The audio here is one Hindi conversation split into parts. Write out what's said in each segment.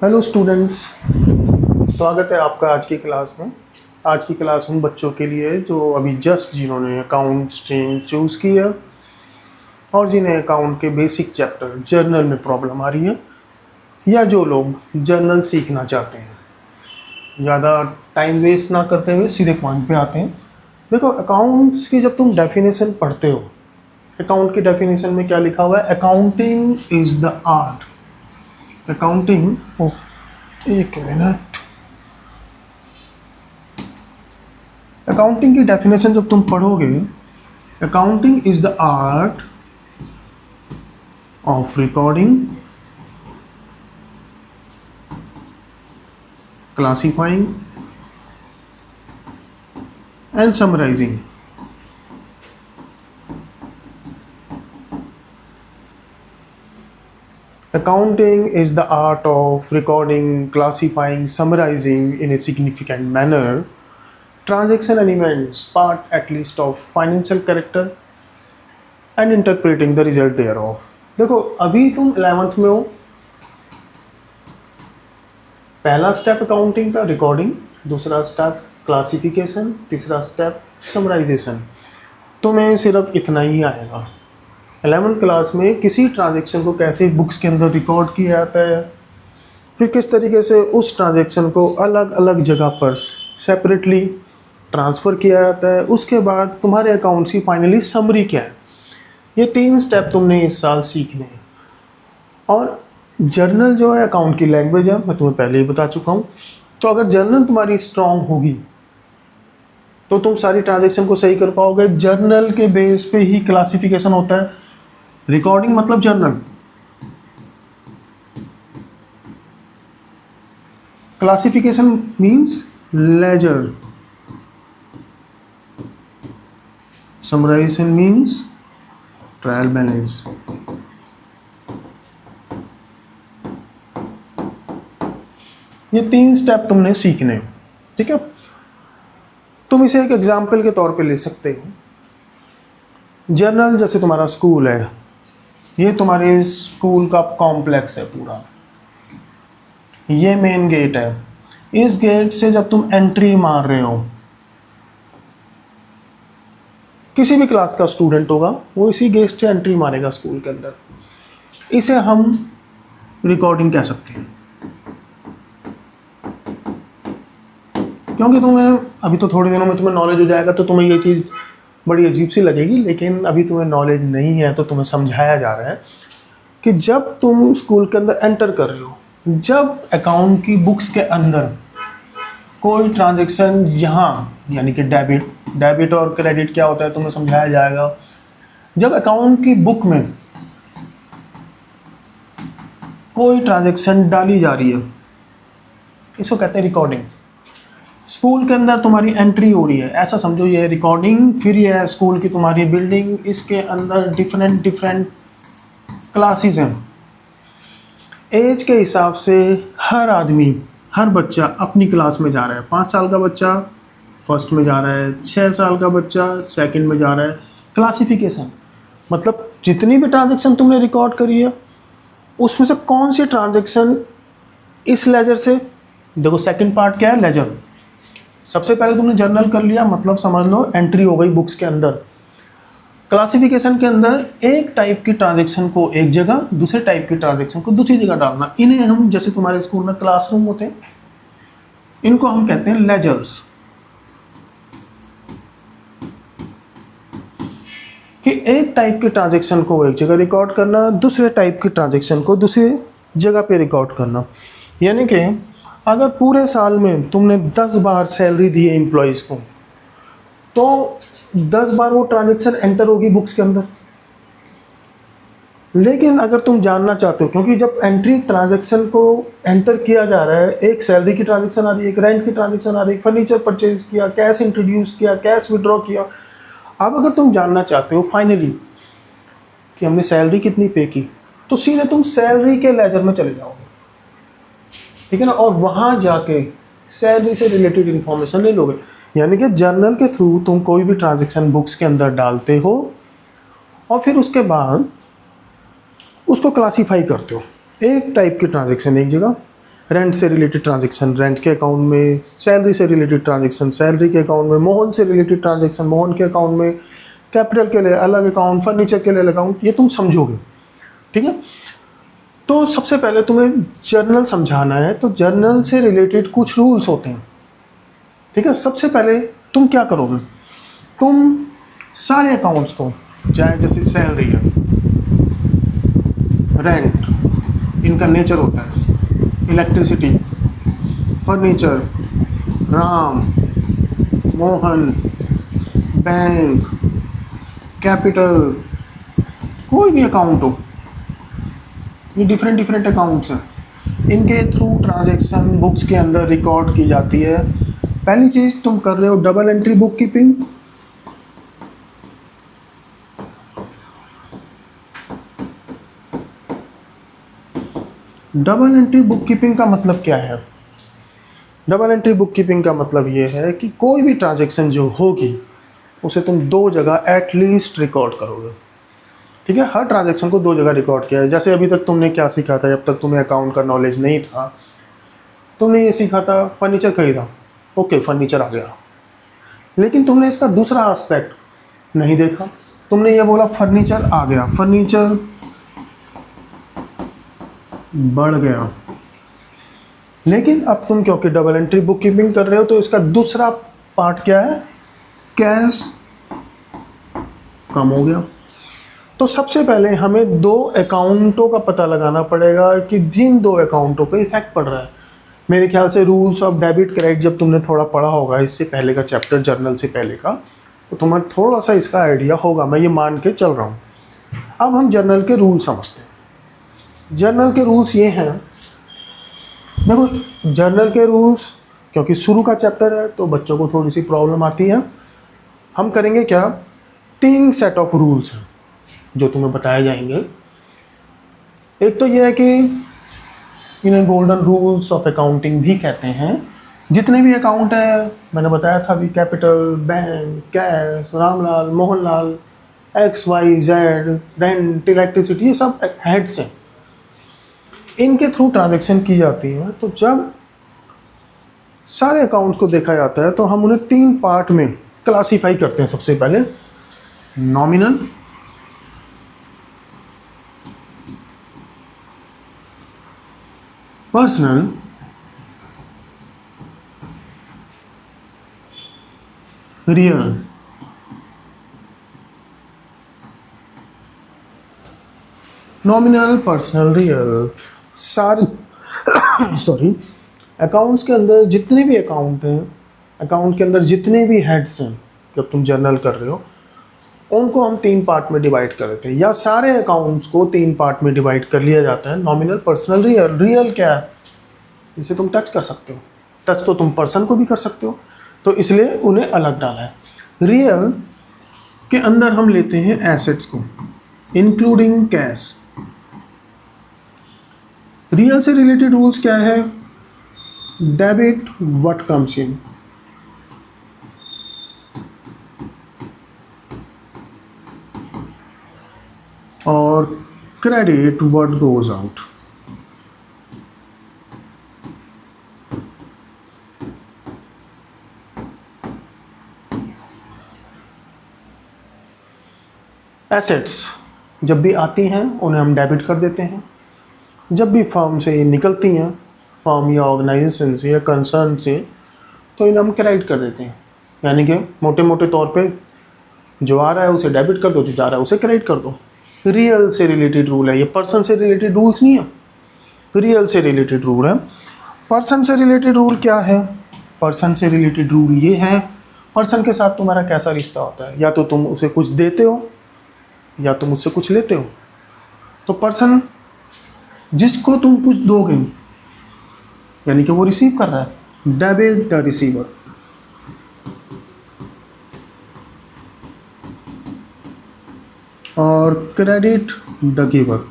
हेलो स्टूडेंट्स, स्वागत है आपका आज की क्लास में। आज की क्लास उन बच्चों के लिए जो अभी जस्ट जिन्होंने अकाउंट स्ट्रीम चूज़ की है और जिन्हें अकाउंट के बेसिक चैप्टर जर्नल में प्रॉब्लम आ रही है, या जो लोग जर्नल सीखना चाहते हैं। ज़्यादा टाइम वेस्ट ना करते हुए सीधे पॉइंट पे आते हैं। देखो, अकाउंट्स की जब तुम डेफिनेशन पढ़ते हो, अकाउंट की डेफिनेशन में क्या लिखा हुआ है? Accounting is the art. Accounting, एक मिनट, अकाउंटिंग की डेफिनेशन जब तुम पढ़ोगे, accounting is the art of recording, classifying and summarising. Accounting is the art of recording, classifying, summarizing in a significant manner transaction elements, part at least of financial character and interpreting the result thereof। देखो, अभी तुम 11th में हो। पहला स्टेप अकाउंटिंग का रिकॉर्डिंग, दूसरा स्टेप क्लासिफिकेशन, तीसरा स्टेप समराइजेशन। तुम्हें सिर्फ इतना ही आएगा। 11th क्लास में किसी ट्रांजेक्शन को कैसे बुक्स के अंदर रिकॉर्ड किया जाता है, फिर किस तरीके से उस ट्रांजेक्शन को अलग अलग जगह पर सेपरेटली ट्रांसफ़र किया जाता है, उसके बाद तुम्हारे अकाउंट्स की फाइनली समरी क्या है। ये 3 स्टेप तुमने इस साल सीखने हैं। और जर्नल जो है अकाउंट की लैंग्वेज है, मैं तुम्हें पहले ही बता चुका हूँ। तो अगर जर्नल तुम्हारी स्ट्रांग होगी तो तुम सारी ट्रांजेक्शन को सही कर पाओगे। जर्नल के बेस पे ही क्लासिफिकेशन होता है। रिकॉर्डिंग मतलब journal, classification means ledger, summarisation means trial balance. ये 3 स्टेप तुमने सीखने हैं, ठीक है। तुम इसे एक एग्जाम्पल के तौर पे ले सकते हो। जर्नल जैसे तुम्हारा स्कूल है, ये तुम्हारे स्कूल का कॉम्प्लेक्स है पूरा। ये मेन गेट है। इस गेट से जब तुम एंट्री मार रहे हो, किसी भी क्लास का स्टूडेंट होगा वो इसी गेट से एंट्री मारेगा स्कूल के अंदर। इसे हम रिकॉर्डिंग कह सकते हैं, क्योंकि तुम्हें अभी तो थोड़े दिनों में तुम्हें नॉलेज हो जाएगा तो तुम्हें ये चीज़ बड़ी अजीब सी लगेगी, लेकिन अभी तुम्हें नॉलेज नहीं है तो तुम्हें समझाया जा रहा है कि जब तुम स्कूल के अंदर एंटर कर रहे हो, जब अकाउंट की बुक्स के अंदर कोई ट्रांजैक्शन, यहाँ यानी कि डेबिट और क्रेडिट क्या होता है तुम्हें समझाया जाएगा। जब अकाउंट की बुक में कोई ट्रांजैक्शन डाली जा रही है, इसको कहते हैं रिकॉर्डिंग। स्कूल के अंदर तुम्हारी एंट्री हो रही है, ऐसा समझो ये है रिकॉर्डिंग। फिर ये है स्कूल की तुम्हारी बिल्डिंग, इसके अंदर डिफरेंट क्लासेस हैं। एज के हिसाब से हर आदमी, हर बच्चा अपनी क्लास में जा रहा है। 5 साल का बच्चा फर्स्ट में जा रहा है, 6 साल का बच्चा सेकंड में जा रहा है। क्लासिफिकेशन मतलब जितनी भी ट्रांजैक्शन तुमने रिकॉर्ड करी है उसमें से कौन सी ट्रांजैक्शन इस लेजर से, देखो सेकंड पार्ट क्या है, लेजर। सबसे पहले तुमने जर्नल कर लिया, मतलब समझ लो एंट्री हो गई बुक्स के अंदर। क्लासिफिकेशन के अंदर एक टाइप की ट्रांजैक्शन को एक जगह, दूसरे टाइप की ट्रांजैक्शन को दूसरी जगह डालना। इन्हें हम, जैसे तुम्हारे स्कूल में क्लासरूम होते हैं, इनको हम कहते हैं लेजर्स। कि एक टाइप की ट्रांजैक्शन को एक जगह रिकॉर्ड करना, दूसरे टाइप की ट्रांजैक्शन को दूसरी जगह पे रिकॉर्ड करना। यानी कि अगर पूरे साल में तुमने 10 बार सैलरी दी है एम्प्लॉयज़ को, तो 10 बार वो ट्रांजैक्शन एंटर होगी बुक्स के अंदर। लेकिन अगर तुम जानना चाहते हो, क्योंकि जब एंट्री ट्रांजैक्शन को एंटर किया जा रहा है, एक सैलरी की ट्रांजैक्शन आ रही है, एक रेंट की ट्रांजैक्शन आ रही है, फर्नीचर परचेज किया, कैश इंट्रोड्यूस किया, कैश विड्रॉ किया। अब अगर तुम जानना चाहते हो फाइनली कि हमने सैलरी कितनी पे की, तो सीधे तुम सैलरी के लेजर में चले जाओगे, ठीक है ना, और वहाँ जाके सैलरी से रिलेटेड इन्फॉर्मेशन ले लोगे। यानी कि जर्नल के थ्रू तुम कोई भी ट्रांजैक्शन बुक्स के अंदर डालते हो और फिर उसके बाद उसको क्लासीफाई करते हो। एक टाइप की ट्रांजैक्शन एक जगह, रेंट से रिलेटेड ट्रांजेक्शन रेंट के अकाउंट में, सैलरी से रिलेटेड ट्रांजेक्शन सैलरी के अकाउंट में, मोहन से रिलेटेड ट्रांजेक्शन मोहन के अकाउंट में, कैपिटल के लिए अलग अकाउंट, फर्नीचर के लिए अलग अकाउंट, ये तुम समझोगे। ठीक है, तो सबसे पहले तुम्हें जर्नल समझाना है। तो जर्नल से रिलेटेड कुछ रूल्स होते हैं। ठीक है, सबसे पहले तुम क्या करोगे, तुम सारे अकाउंट्स को, चाहे जैसे सैलरी है, रेंट, इनका नेचर होता है, electricity, furniture, Ram, Mohan, bank, capital, कोई भी अकाउंट हो, ये डिफरेंट डिफरेंट अकाउंट्स हैं, इनके थ्रू ट्रांजैक्शन बुक्स के अंदर रिकॉर्ड की जाती है। पहली चीज़ तुम कर रहे हो double entry book keeping. Double entry book keeping का मतलब क्या है? डबल एंट्री बुक कीपिंग का मतलब ये है कि कोई भी ट्रांजैक्शन जो होगी उसे तुम दो जगह एटलीस्ट रिकॉर्ड करोगे। ठीक है, हर ट्रांजैक्शन को दो जगह रिकॉर्ड किया है। जैसे अभी तक तुमने क्या सीखा था, जब तक तुम्हें अकाउंट का नॉलेज नहीं था, तुमने ये सीखा था फर्नीचर खरीदा, ओके फर्नीचर आ गया, लेकिन तुमने इसका दूसरा एस्पेक्ट नहीं देखा। तुमने ये बोला फर्नीचर आ गया, फर्नीचर बढ़ गया, लेकिन अब तुम क्योंकि डबल एंट्री बुक कीपिंग कर रहे हो तो इसका दूसरा पार्ट क्या है, कैश कम हो गया। तो सबसे पहले हमें दो अकाउंटों का पता लगाना पड़ेगा कि जिन दो अकाउंटों पे इफेक्ट पड़ रहा है। मेरे ख्याल से रूल्स ऑफ डेबिट क्रेडिट जब तुमने थोड़ा पढ़ा होगा इससे पहले का चैप्टर, जर्नल से पहले का, तो तुम्हें थोड़ा सा इसका आइडिया होगा, मैं ये मान के चल रहा हूँ। अब हम जर्नल के रूल समझते हैं। जर्नल के रूल्स ये हैं, देखो जर्नल के रूल्स क्योंकि शुरू का चैप्टर है तो बच्चों को थोड़ी सी प्रॉब्लम आती है। हम करेंगे क्या, 3 सेट ऑफ रूल्स हैं जो तुम्हें बताए जाएंगे। एक तो यह है कि इन्हें गोल्डन रूल्स ऑफ अकाउंटिंग भी कहते हैं। जितने भी अकाउंट है, मैंने बताया था अभी, capital, bank, cash, Ramlal, Mohanlal, XYZ, rent, electricity, ये सब हेड्स हैं, इनके थ्रू ट्रांजैक्शन की जाती है। तो जब सारे अकाउंट्स को देखा जाता है तो हम उन्हें 3 पार्ट में क्लासीफाई करते हैं। सबसे पहले nominal, personal, real. Nominal, personal, real, सारे सॉरी, अकाउंट्स के अंदर जितने भी अकाउंट हैं, अकाउंट के अंदर जितने भी हेड्स हैं, जब तुम जर्नल कर रहे हो उनको हम 3 पार्ट में डिवाइड कर देते हैं, या सारे अकाउंट्स को 3 पार्ट में डिवाइड कर लिया जाता है, नॉमिनल, पर्सनल, रियल। रियल क्या है, इसे तुम टच कर सकते हो, टच तो तुम पर्सन को भी कर सकते हो, तो इसलिए उन्हें अलग डाला है। रियल के अंदर हम लेते हैं एसेट्स को इंक्लूडिंग कैश। रियल से रिलेटेड रूल्स क्या है, डेबिट व्हाट कम्स इन, और credit what goes out. Assets जब भी आती हैं उन्हें हम डेबिट कर देते हैं, जब भी फर्म से ये निकलती हैं, फर्म या ऑर्गेनाइजेशन से या कंसर्न से, तो इन्हें हम क्रेडिट कर देते हैं। यानी कि मोटे मोटे तौर पे जो आ रहा है उसे डेबिट कर दो, जो जा रहा है उसे क्रेडिट कर दो। रियल से रिलेटेड रूल है ये, पर्सन से रिलेटेड रूल्स नहीं है, रियल से रिलेटेड रूल है। पर्सन से रिलेटेड रूल क्या है, पर्सन से रिलेटेड रूल ये है, पर्सन के साथ तुम्हारा कैसा रिश्ता होता है, या तो तुम उसे कुछ देते हो या तुम उससे कुछ लेते हो। तो पर्सन जिसको तुम कुछ दोगे यानी कि वो रिसीव कर रहा है, डेबिट द रिसीवर। और क्रेडिट द गिवर।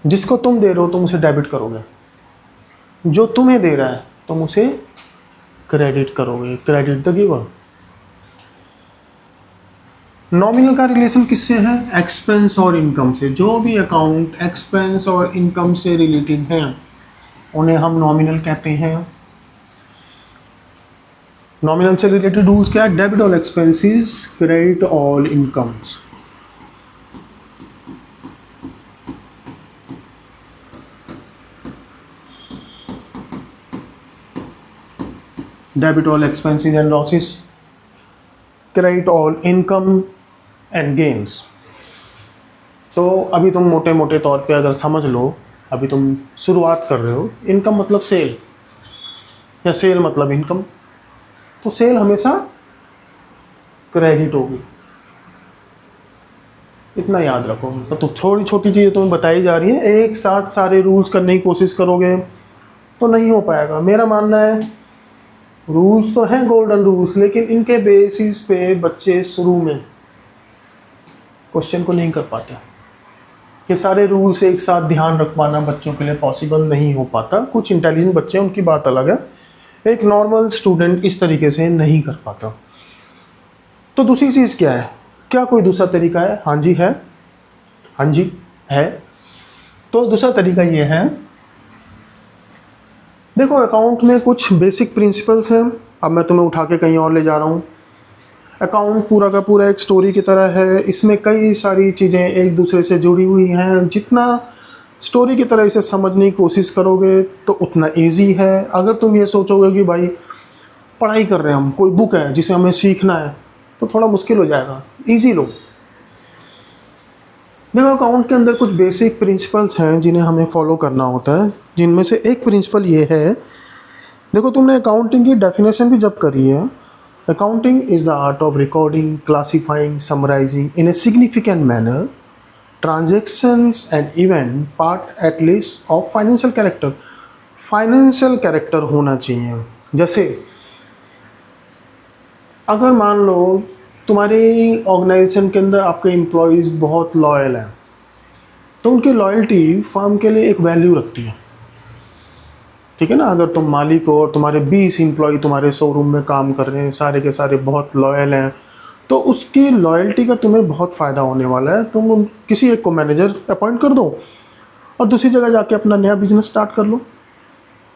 जिसको तुम दे रहे हो तुम उसे डेबिट करोगे, जो तुम्हें दे रहा है तुम उसे क्रेडिट करोगे, क्रेडिट द गिवर। नॉमिनल का रिलेशन किससे है? एक्सपेंस और इनकम से। जो भी अकाउंट एक्सपेंस और इनकम से रिलेटेड हैं उन्हें हम नॉमिनल कहते हैं। नॉमिनल से रिलेटेड रूल्स क्या है? Debit all expenses, credit all incomes. Debit all expenses and losses, credit all income and gains. तो अभी तुम मोटे मोटे तौर पे अगर समझ लो, अभी तुम शुरुआत कर रहे हो, इनकम मतलब सेल या सेल मतलब इनकम, तो सेल हमेशा क्रेडिट होगी, इतना याद रखो। तो थोड़ी छोटी चीज़ें तुम्हें बताई जा रही हैं, एक साथ सारे रूल्स करने की कोशिश करोगे तो नहीं हो पाएगा। मेरा मानना है रूल्स तो हैं गोल्डन रूल्स, लेकिन इनके बेसिस पे बच्चे शुरू में क्वेश्चन को नहीं कर पाते। ये सारे रूल्स एक साथ ध्यान रख पाना बच्चों के लिए पॉसिबल नहीं हो पाता। कुछ इंटेलिजेंट बच्चे उनकी बात अलग है, एक नॉर्मल स्टूडेंट इस तरीके से नहीं कर पाता। तो दूसरी चीज़ क्या है? क्या कोई दूसरा तरीका है? हाँ जी है, हाँ जी है। तो दूसरा तरीका ये है, देखो अकाउंट में कुछ बेसिक प्रिंसिपल्स हैं। अब मैं तुम्हें उठा के कहीं और ले जा रहा हूँ। अकाउंट पूरा का पूरा एक स्टोरी की तरह है, इसमें कई सारी चीज़ें एक दूसरे से जुड़ी हुई हैं। जितना स्टोरी की तरह इसे समझने की कोशिश करोगे तो उतना इजी है। अगर तुम ये सोचोगे कि भाई पढ़ाई कर रहे हैं हम, कोई बुक है जिसे हमें सीखना है, तो थोड़ा मुश्किल हो जाएगा। इजी लो। देखो अकाउंट के अंदर कुछ बेसिक प्रिंसिपल्स हैं जिन्हें हमें फॉलो करना होता है, जिनमें से एक प्रिंसिपल ये है। देखो तुमने अकाउंटिंग की डेफिनेशन भी जब करी है, accounting is the art of recording, classifying, summarising in a significant manner transactions and event part at least of financial character. Financial character होना चाहिए। जैसे अगर मान लो तुम्हारी ऑर्गेनाइजेशन के अंदर आपके एम्प्लॉयज़ बहुत लॉयल हैं, तो उनकी लॉयल्टी फर्म के लिए एक वैल्यू रखती है, ठीक है ना। अगर तुम मालिक हो और तुम्हारे 20 एम्प्लॉय तुम्हारे शोरूम में काम कर रहे हैं, सारे के सारे बहुत लॉयल हैं, तो उसकी लॉयल्टी का तुम्हें बहुत फ़ायदा होने वाला है। तुम किसी एक को मैनेजर अपॉइंट कर दो और दूसरी जगह जाके अपना नया बिजनेस स्टार्ट कर लो,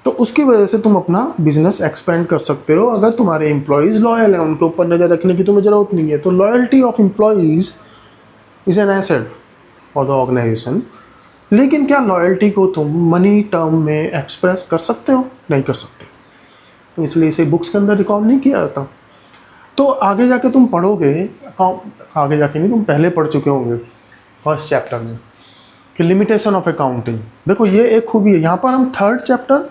तो उसकी वजह से तुम अपना बिजनेस एक्सपेंड कर सकते हो। अगर तुम्हारे एम्प्लॉयज़ लॉयल हैं, उनके ऊपर नज़र रखने की तुम्हें ज़रूरत नहीं है। तो loyalty of employees is an asset for the organisation. लेकिन क्या लॉयल्टी को तुम मनी टर्म में एक्सप्रेस कर सकते हो? नहीं कर सकते। तो इसलिए इसे बुक्स के अंदर रिकॉर्ड नहीं किया जाता। तो आगे जाके तुम पढ़ोगे, आगे जाके नहीं, तुम पहले पढ़ चुके होंगे फर्स्ट चैप्टर में कि लिमिटेशन ऑफ अकाउंटिंग। देखो ये एक खूबी है। यहाँ पर हम third chapter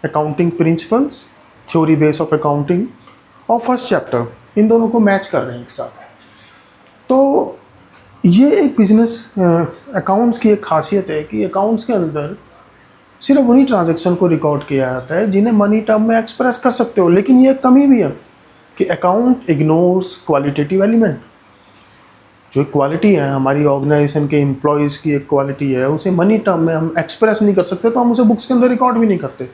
accounting principles, theory base of accounting और फर्स्ट चैप्टर, इन दोनों को मैच कर रहे हैं एक साथ। तो ये एक बिजनेस अकाउंट्स की एक खासियत है कि अकाउंट्स के अंदर सिर्फ उन्हीं ट्रांजैक्शन को रिकॉर्ड किया जाता है जिन्हें मनी टर्म में एक्सप्रेस कर सकते हो। लेकिन ये कमी भी है कि अकाउंट इग्नोर्स क्वालिटेटिव एलिमेंट। जो क्वालिटी है हमारी ऑर्गेनाइजेशन के एम्प्लॉयज़ की, एक क्वालिटी है, उसे मनी टर्म में हम एक्सप्रेस नहीं कर सकते, तो हम उसे बुक्स के अंदर रिकॉर्ड भी नहीं करते।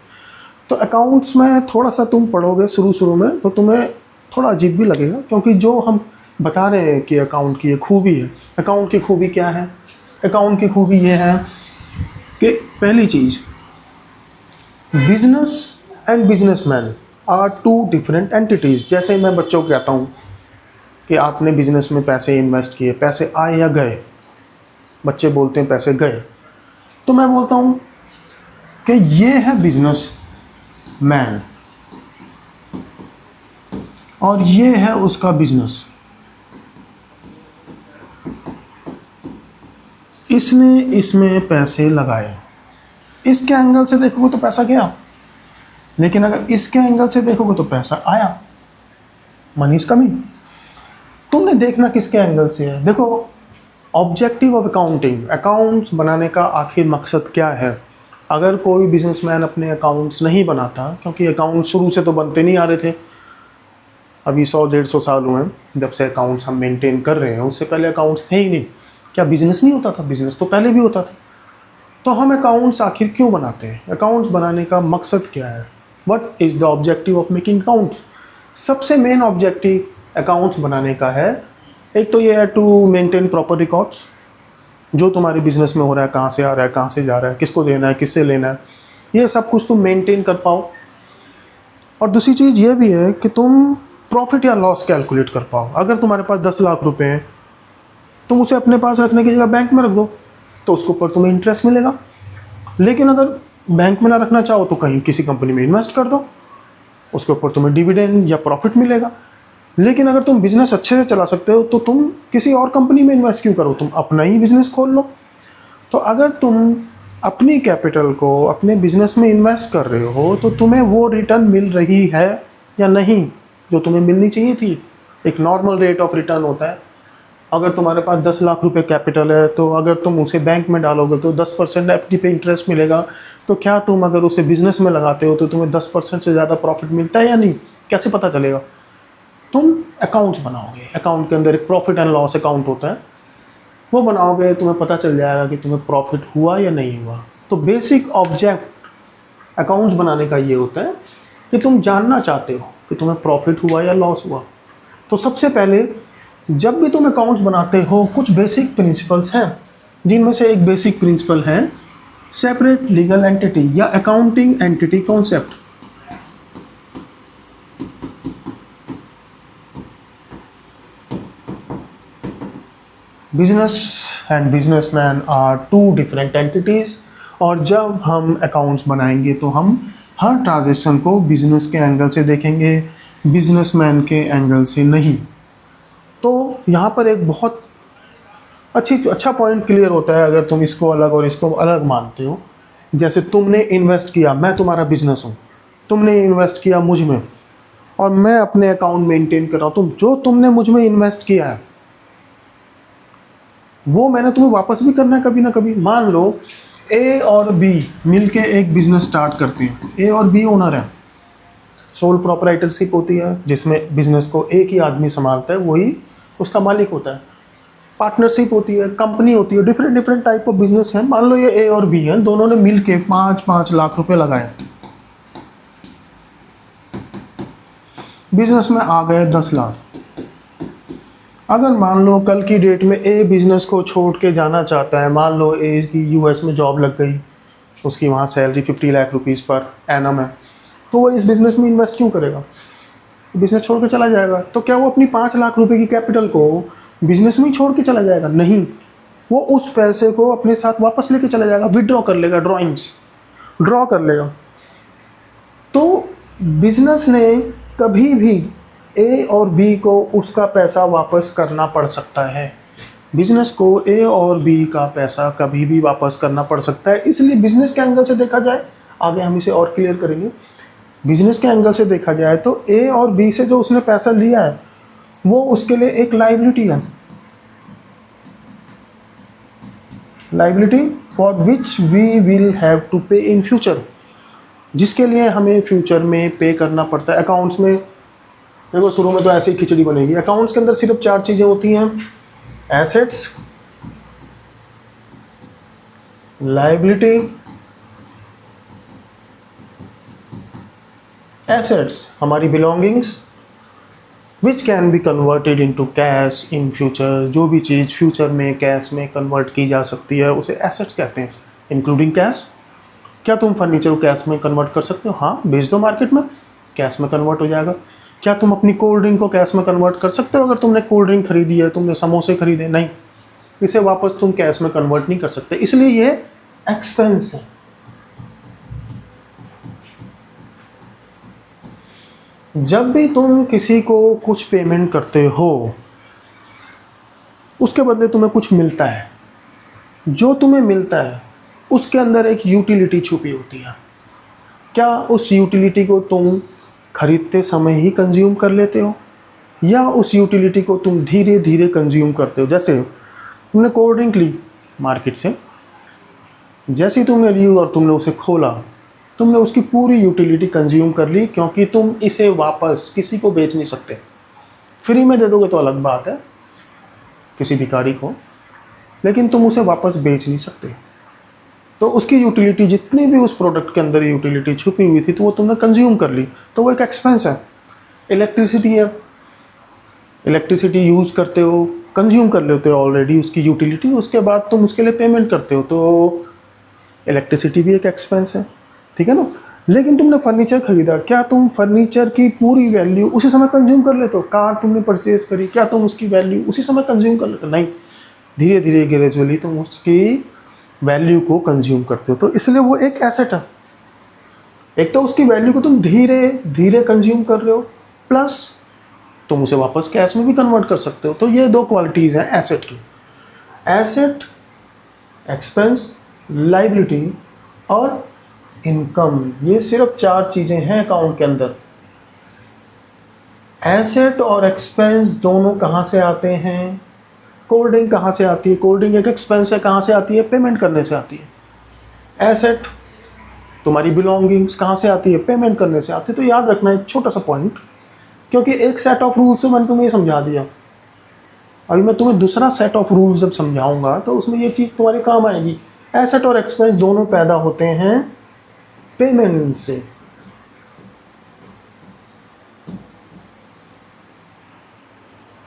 तो अकाउंट्स में थोड़ा सा तुम पढ़ोगे शुरू में तो तुम्हें थोड़ा अजीब भी लगेगा, क्योंकि जो हम बता रहे हैं कि अकाउंट की एक खूबी है। अकाउंट की खूबी क्या है? अकाउंट की खूबी ये है कि पहली चीज़, business and businessman are two different entities. जैसे मैं बच्चों को कहता हूँ कि आपने बिजनेस में पैसे इन्वेस्ट किए, पैसे आए या गए, बच्चे बोलते हैं पैसे गए, तो मैं बोलता हूँ कि ये है बिजनेस मैन और ये है उसका बिजनेस। इसने इसमें पैसे लगाए। इसके एंगल से देखोगे तो पैसा गया, लेकिन अगर इसके एंगल से देखोगे तो पैसा आया। मनी कमी। तुमने देखना किसके एंगल से है। देखो ऑब्जेक्टिव ऑफ अकाउंटिंग, अकाउंट्स बनाने का आखिर मकसद क्या है। अगर कोई बिजनेसमैन अपने अकाउंट्स नहीं बनाता, क्योंकि अकाउंट्स शुरू से तो बनते नहीं आ रहे थे, अभी 100-150 साल हुए हैं जब से अकाउंट्स हम मेंटेन कर रहे हैं, उससे पहले अकाउंट्स थे ही नहीं। क्या बिजनेस नहीं होता था? बिजनेस तो पहले भी होता था। तो हम अकाउंट्स आखिर क्यों बनाते हैं? अकाउंट्स बनाने का मकसद क्या है? What is the objective of making accounts? सबसे मेन ऑब्जेक्टिव अकाउंट्स बनाने का है एक तो ये है टू मेंटेन प्रॉपर रिकॉर्ड्स, जो तुम्हारे बिजनेस में हो रहा है, कहाँ से आ रहा है, कहाँ से जा रहा है, किसको देना है, किससे लेना है, ये सब कुछ तुम मेंटेन कर पाओ। और दूसरी चीज़ ये भी है कि तुम प्रॉफिट या लॉस कैलकुलेट कर पाओ। अगर तुम्हारे पास 10 लाख रुपए हैं, तुम उसे अपने पास रखने की जगह बैंक में रख दो, तो उसके ऊपर तुम्हें इंटरेस्ट मिलेगा। लेकिन अगर बैंक में ना रखना चाहो तो कहीं किसी कंपनी में इन्वेस्ट कर दो, उसके ऊपर तुम्हें डिविडेंड या प्रॉफिट मिलेगा। लेकिन अगर तुम बिजनेस अच्छे से चला सकते हो तो तुम किसी और कंपनी में इन्वेस्ट क्यों करो, तुम अपना ही बिजनेस खोल लो। तो अगर तुम अपनी कैपिटल को अपने बिजनेस में इन्वेस्ट कर रहे हो तो तुम्हें वो रिटर्न मिल रही है या नहीं जो तुम्हें मिलनी चाहिए थी। एक नॉर्मल रेट ऑफ रिटर्न होता है। अगर तुम्हारे पास 10 लाख रुपए कैपिटल है तो अगर तुम उसे बैंक में डालोगे तो 10% एफडी पे इंटरेस्ट मिलेगा। तो क्या तुम अगर उसे बिजनेस में लगाते हो तो तुम्हें 10% से ज़्यादा प्रॉफिट मिलता है या नहीं, कैसे पता चलेगा? तुम अकाउंट्स बनाओगे, अकाउंट के अंदर एक प्रॉफिट एंड लॉस अकाउंट होता है, वो बनाओगे, तुम्हें पता चल जाएगा कि तुम्हें प्रॉफिट हुआ या नहीं हुआ। तो बेसिक ऑब्जेक्ट अकाउंट्स बनाने का ये होता है कि तुम जानना चाहते हो कि तुम्हें प्रॉफिट हुआ या लॉस हुआ। तो सबसे पहले जब भी तुम अकाउंट्स बनाते हो कुछ बेसिक प्रिंसिपल्स हैं, जिनमें से एक बेसिक प्रिंसिपल है सेपरेट लीगल एंटिटी या accounting entity concept. Business and businessman are two different entities, और जब हम अकाउंट्स बनाएंगे तो हम हर ट्रांजैक्शन को बिजनेस के एंगल से देखेंगे, बिजनेसमैन के एंगल से नहीं। तो यहाँ पर एक बहुत अच्छा पॉइंट क्लियर होता है अगर तुम इसको अलग और इसको अलग मानते हो। जैसे तुमने इन्वेस्ट किया, मैं तुम्हारा बिजनेस हूँ, तुमने इन्वेस्ट किया मुझ में और मैं अपने अकाउंट मेंटेन कर रहा हूँ। तो जो तुमने मुझ में इन्वेस्ट किया है वो मैंने तुम्हें वापस भी करना है कभी ना कभी। मान लो ए और बी मिलके एक बिजनेस स्टार्ट करते हैं, ए और बी ओनर है, सोल प्रोप्राइटरशिप होती है जिसमें बिजनेस को एक ही आदमी संभालता है, वही उसका मालिक होता है। पार्टनरशिप होती है, कंपनी होती है, डिफरेंट टाइप ऑफ बिजनेस है। मान लो ये ए और बी हैं, दोनों ने मिलके 5-5 लाख रुपए लगाए, बिजनेस में आ गए 10 लाख। अगर मान लो कल की डेट में ए बिजनेस को छोड़ के जाना चाहता है, मान लो ए की यूएस में जॉब लग गई, उसकी वहाँ salary 50 lakh rupees per annum है, तो वो इस बिज़नेस में इन्वेस्ट क्यों करेगा? बिज़नेस छोड़ के चला जाएगा। तो क्या वो अपनी 5 लाख रुपए की कैपिटल को बिज़नेस में ही छोड़ के चला जाएगा? नहीं, वो उस पैसे को अपने साथ वापस लेके चला जाएगा, विड्रॉ कर लेगा, ड्रॉ कर लेगा। तो बिज़नेस ने कभी भी ए और बी को उसका पैसा वापस करना पड़ सकता है। बिजनेस को ए और बी का पैसा कभी भी वापस करना पड़ सकता है। इसलिए बिजनेस के एंगल से देखा जाए, आगे हम इसे और क्लियर करेंगे, बिजनेस के एंगल से देखा जाए तो ए और बी से जो उसने पैसा लिया है वो उसके लिए एक लायबिलिटी है, liability for which we will have to pay in future, जिसके लिए हमें फ्यूचर में पे करना पड़ता है। अकाउंट्स में देखो शुरू में तो ऐसे ही खिचड़ी बनेगी। अकाउंट्स के अंदर सिर्फ 4 चीज़ें होती हैं, एसेट्स, लायबिलिटी, एसेट्स हमारी belongings which can be converted into cash in future, जो भी चीज़ फ्यूचर में कैश में कन्वर्ट की जा सकती है उसे एसेट्स कहते हैं, इंक्लूडिंग कैश। क्या तुम फर्नीचर को कैश में कन्वर्ट कर सकते हो? हाँ, बेच दो मार्केट में, कैश में कन्वर्ट हो जाएगा। क्या तुम अपनी कोल्ड ड्रिंक को कैश में कन्वर्ट कर सकते हो? अगर तुमने कोल्ड ड्रिंक खरीदी है, तुमने समोसे खरीदे, नहीं, इसे वापस तुम कैश में कन्वर्ट नहीं कर सकते, इसलिए ये एक्सपेंस है। जब भी तुम किसी को कुछ पेमेंट करते हो उसके बदले तुम्हें कुछ मिलता है, जो तुम्हें मिलता है उसके अंदर एक यूटिलिटी छुपी होती है। क्या उस यूटिलिटी को तुम खरीदते समय ही कंज्यूम कर लेते हो या उस यूटिलिटी को तुम धीरे धीरे कंज्यूम करते हो? जैसे तुमने कोल्ड ड्रिंक ली मार्केट से, जैसे ही तुमने ली और तुमने उसे खोला, तुमने उसकी पूरी यूटिलिटी कंज्यूम कर ली, क्योंकि तुम इसे वापस किसी को बेच नहीं सकते। फ्री में दे दोगे तो अलग बात है किसी भिखारी को, लेकिन तुम उसे वापस बेच नहीं सकते। तो उसकी यूटिलिटी, जितनी भी उस प्रोडक्ट के अंदर यूटिलिटी छुपी हुई थी, तो वो तुमने कंज्यूम कर ली, तो वो एक एक्सपेंस है। इलेक्ट्रिसिटी है, इलेक्ट्रिसिटी यूज़ करते हो, कंज्यूम कर लेते हो ऑलरेडी उसकी यूटिलिटी, उसके बाद तुम उसके लिए पेमेंट करते हो, तो इलेक्ट्रिसिटी भी एक एक्सपेंस है, ठीक है ना। लेकिन तुमने फर्नीचर खरीदा, क्या तुम फर्नीचर की पूरी वैल्यू उसी समय कंज्यूम कर लेते हो? कार तुमने परचेज करी, क्या तुम उसकी वैल्यू उसी समय कंज्यूम कर लेते हो? नहीं, धीरे धीरे ग्रेजुअली तुम उसकी वैल्यू को कंज्यूम करते हो, तो इसलिए वो एक एसेट है। एक तो उसकी वैल्यू को तुम धीरे धीरे कंज्यूम कर रहे हो, प्लस तुम उसे वापस कैश में भी कन्वर्ट कर सकते हो। तो ये दो क्वालिटीज़ हैं एसेट की। एसेट, एक्सपेंस, लाइबिलिटी और इनकम, ये सिर्फ 4 चीज़ें हैं अकाउंट के अंदर। एसेट और एक्सपेंस दोनों कहाँ से आते हैं? कोल्ड ड्रिंक कहाँ से आती है? कोल्ड ड्रिंक एक एक्सपेंस है, कहाँ से आती है? पेमेंट करने से आती है। एसेट तुम्हारी बिलोंगिंग्स कहाँ से आती है? पेमेंट करने से आती है। तो याद रखना एक छोटा सा पॉइंट, क्योंकि एक सेट ऑफ रूल्स से मैंने तुम्हें ये समझा दिया, अभी मैं तुम्हें दूसरा सेट ऑफ रूल्स जब समझाऊंगा तो उसमें ये चीज़ तुम्हारे काम आएगी। एसेट और एक्सपेंस दोनों पैदा होते हैं पेमेंट से।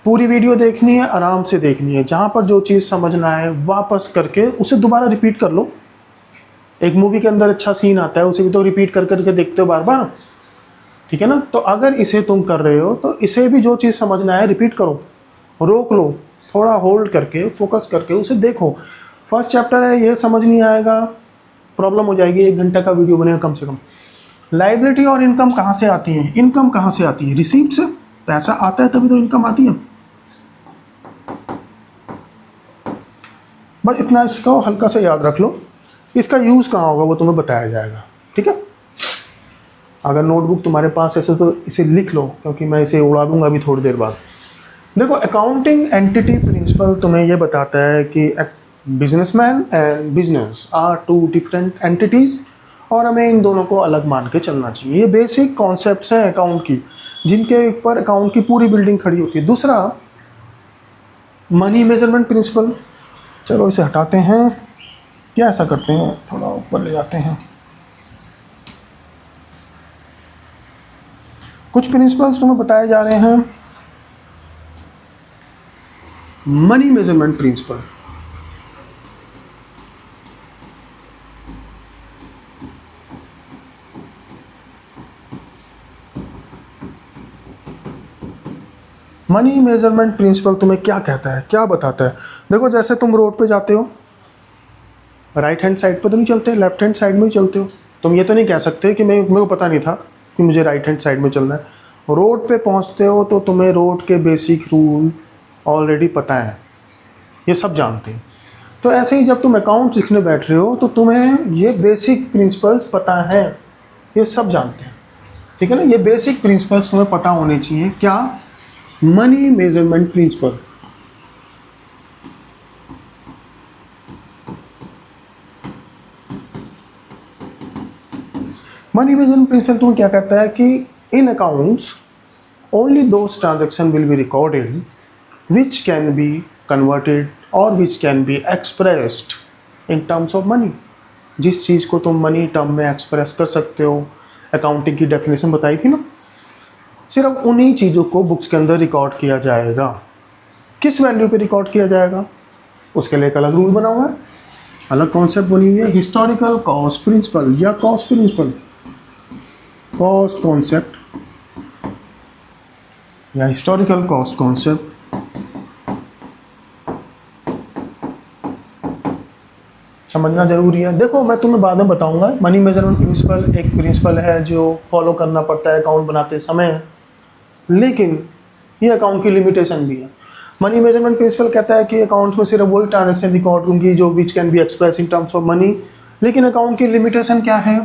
पूरी वीडियो देखनी है, आराम से देखनी है, जहाँ पर जो चीज़ समझना है वापस करके उसे दोबारा रिपीट कर लो। एक मूवी के अंदर अच्छा सीन आता है, उसे भी तो रिपीट कर करके देखते हो बार बार, ठीक है ना। तो अगर इसे तुम कर रहे हो तो इसे भी जो चीज़ समझना है रिपीट करो, रोक लो, थोड़ा होल्ड करके फोकस करके उसे देखो। फर्स्ट चैप्टर है, ये समझ नहीं आएगा, प्रॉब्लम हो जाएगी, 1 घंटा का वीडियो बनेगा कम से कम। लाइबिलिटी और इनकम कहाँ से आती है? इनकम कहाँ से आती है? रिसीप्ट से। पैसा आता है तभी तो इनकम आती है। बस इतना इसका हल्का से याद रख लो। इसका यूज़ कहाँ होगा वो तुम्हें बताया जाएगा, ठीक है। अगर नोटबुक तुम्हारे पास ऐसे तो इसे लिख लो, क्योंकि मैं इसे उड़ा दूंगा अभी थोड़ी देर बाद। देखो, अकाउंटिंग एंटिटी प्रिंसिपल तुम्हें ये बताता है कि businessman and business are 2 different entities, और हमें इन दोनों को अलग मान के चलना चाहिए। ये बेसिक कॉन्सेप्ट्स हैं अकाउंट की, जिनके ऊपर अकाउंट की पूरी बिल्डिंग खड़ी होती है। दूसरा, मनी मेजरमेंट प्रिंसिपल। चलो इसे हटाते हैं, क्या ऐसा करते हैं, थोड़ा ऊपर ले जाते हैं। कुछ प्रिंसिपल्स तुम्हें बताए जा रहे हैं। Money measurement principle, money measurement principle तुम्हें क्या कहता है, क्या बताता है? देखो, जैसे तुम रोड पे जाते हो, राइट हैंड साइड पे तो नहीं चलते, लेफ्ट हैंड साइड में ही चलते हो। तुम ये तो नहीं कह सकते कि मेरे को पता नहीं था कि मुझे राइट हैंड साइड में चलना है। रोड पे पहुंचते हो तो तुम्हें रोड के बेसिक रूल ऑलरेडी पता है, ये सब जानते हैं। तो ऐसे ही जब तुम अकाउंट सीखने बैठ रहे हो तो तुम्हें ये बेसिक प्रिंसिपल्स पता है, ये सब जानते हैं, ठीक है ना। ये बेसिक प्रिंसिपल्स तुम्हें पता होने चाहिए। क्या? Money measurement principle. Money measurement principle तुम्हें क्या कहता है कि in accounts only those transaction will be recorded which can be converted और which can be expressed in terms of money. जिस चीज़ को तुम मनी टर्म में एक्सप्रेस कर सकते हो, अकाउंटिंग की डेफिनेशन बताई थी ना, सिर्फ उन्हीं चीज़ों को बुक्स के अंदर रिकॉर्ड किया जाएगा। किस वैल्यू पे रिकॉर्ड किया जाएगा? उसके लिए एक अलग रूल बना हुआ है, अलग कॉन्सेप्ट बनी हुई है, हिस्टोरिकल कॉस्ट प्रिंसिपल या कॉस्ट प्रिंसिपल, कॉस्ट कॉन्सेप्ट या हिस्टोरिकल कॉस्ट कॉन्सेप्ट। समझना जरूरी है। देखो, मैं तुम्हें बाद में बताऊंगा। मनी मेजरमेंट प्रिंसिपल एक प्रिंसिपल है जो फॉलो करना पड़ता है अकाउंट बनाते समय, लेकिन ये अकाउंट की लिमिटेशन भी है। मनी मेजरमेंट प्रिंसिपल कहता है कि अकाउंट्स में सिर्फ वही ट्रांजैक्शन रिकॉर्ड होंगी जो विच can be express in terms of money. लेकिन अकाउंट की लिमिटेशन क्या है?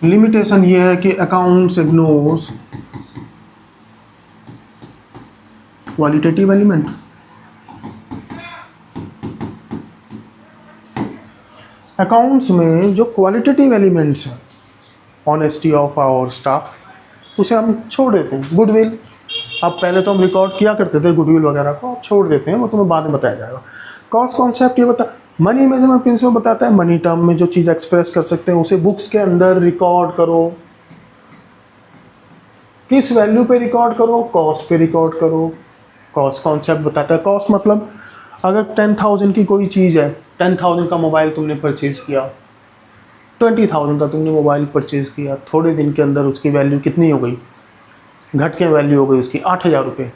लिमिटेशन ये है कि accounts ignores qualitative element. Accounts में जो क्वालिटेटिव एलिमेंट्स हैं, ऑनेस्टी ऑफ आवर स्टाफ, उसे हम छोड़ देते हैं। गुडविल, अब पहले तो हम रिकॉर्ड किया करते थे गुडविल वगैरह को, अब छोड़ देते हैं, वो तुम्हें बाद में बताया जाएगा। कॉस्ट कॉन्सेप्ट ये बता, मनी मेजरमेंट प्रिंसिपल बताता है मनी टर्म में जो चीज़ एक्सप्रेस कर सकते हैं उसे बुक्स के अंदर रिकॉर्ड करो। किस वैल्यू पे रिकॉर्ड करो, कॉस्ट पे रिकॉर्ड करो। कॉस्ट कॉन्सेप्ट बताता है। कॉस्ट मतलब अगर 10,000 की कोई चीज़ है, 10,000 का मोबाइल तुमने परचेज़ किया, 20,000 का तुमने मोबाइल परचेज़ किया, थोड़े दिन के अंदर उसकी वैल्यू कितनी हो गई, घट के वैल्यू हो गई उसकी 8,000 रुपये।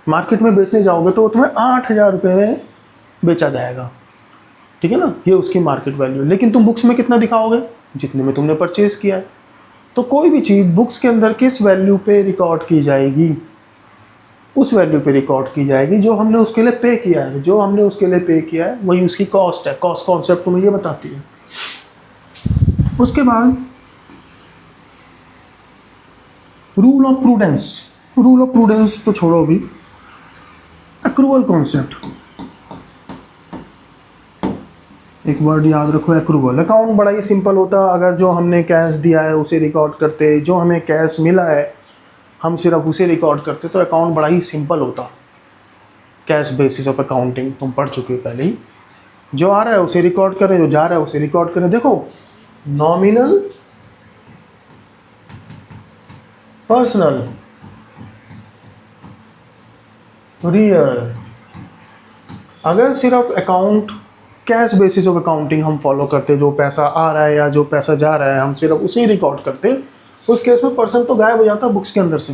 मार्केट में बेचने जाओगे तो तुम्हें 8,000 रुपये में बेचा जाएगा, ठीक है ना, ये उसकी मार्केट वैल्यू। लेकिन तुम बुक्स में कितना दिखाओगे, जितने में तुमने परचेज़ किया है। तो कोई भी चीज़ बुक्स के अंदर किस वैल्यू पे रिकॉर्ड की जाएगी, उस वैल्यू पे रिकॉर्ड की जाएगी जो हमने उसके लिए पे किया है। जो हमने उसके लिए पे किया है वही उसकी कॉस्ट है। कॉस्ट कॉन्सेप्ट तुम्हें ये बताती है। उसके बाद rule of prudence. Rule of prudence तो छोड़ो अभी, एक्रूअल कॉन्सेप्ट। एक वर्ड याद रखो, एक्रूअल। अकाउंट बड़ा ही सिंपल होता। अगर जो हमने कैश दिया है उसे रिकॉर्ड करते, जो हमें कैश मिला है हम सिर्फ उसे रिकॉर्ड करते, तो अकाउंट बड़ा ही सिंपल होता। कैश बेसिस ऑफ अकाउंटिंग तुम पढ़ चुके हो पहले ही। जो आ रहा है उसे रिकॉर्ड करें, जो जा रहा है उसे रिकॉर्ड करें। देखो, नॉमिनल, पर्सनल, रियल। अगर सिर्फ account cash basis of accounting हम फॉलो करते, जो पैसा आ रहा है या जो पैसा जा रहा है हम सिर्फ उसे ही रिकॉर्ड करते, उस केस में पर्सन तो गायब हो जाता बुक्स के अंदर से।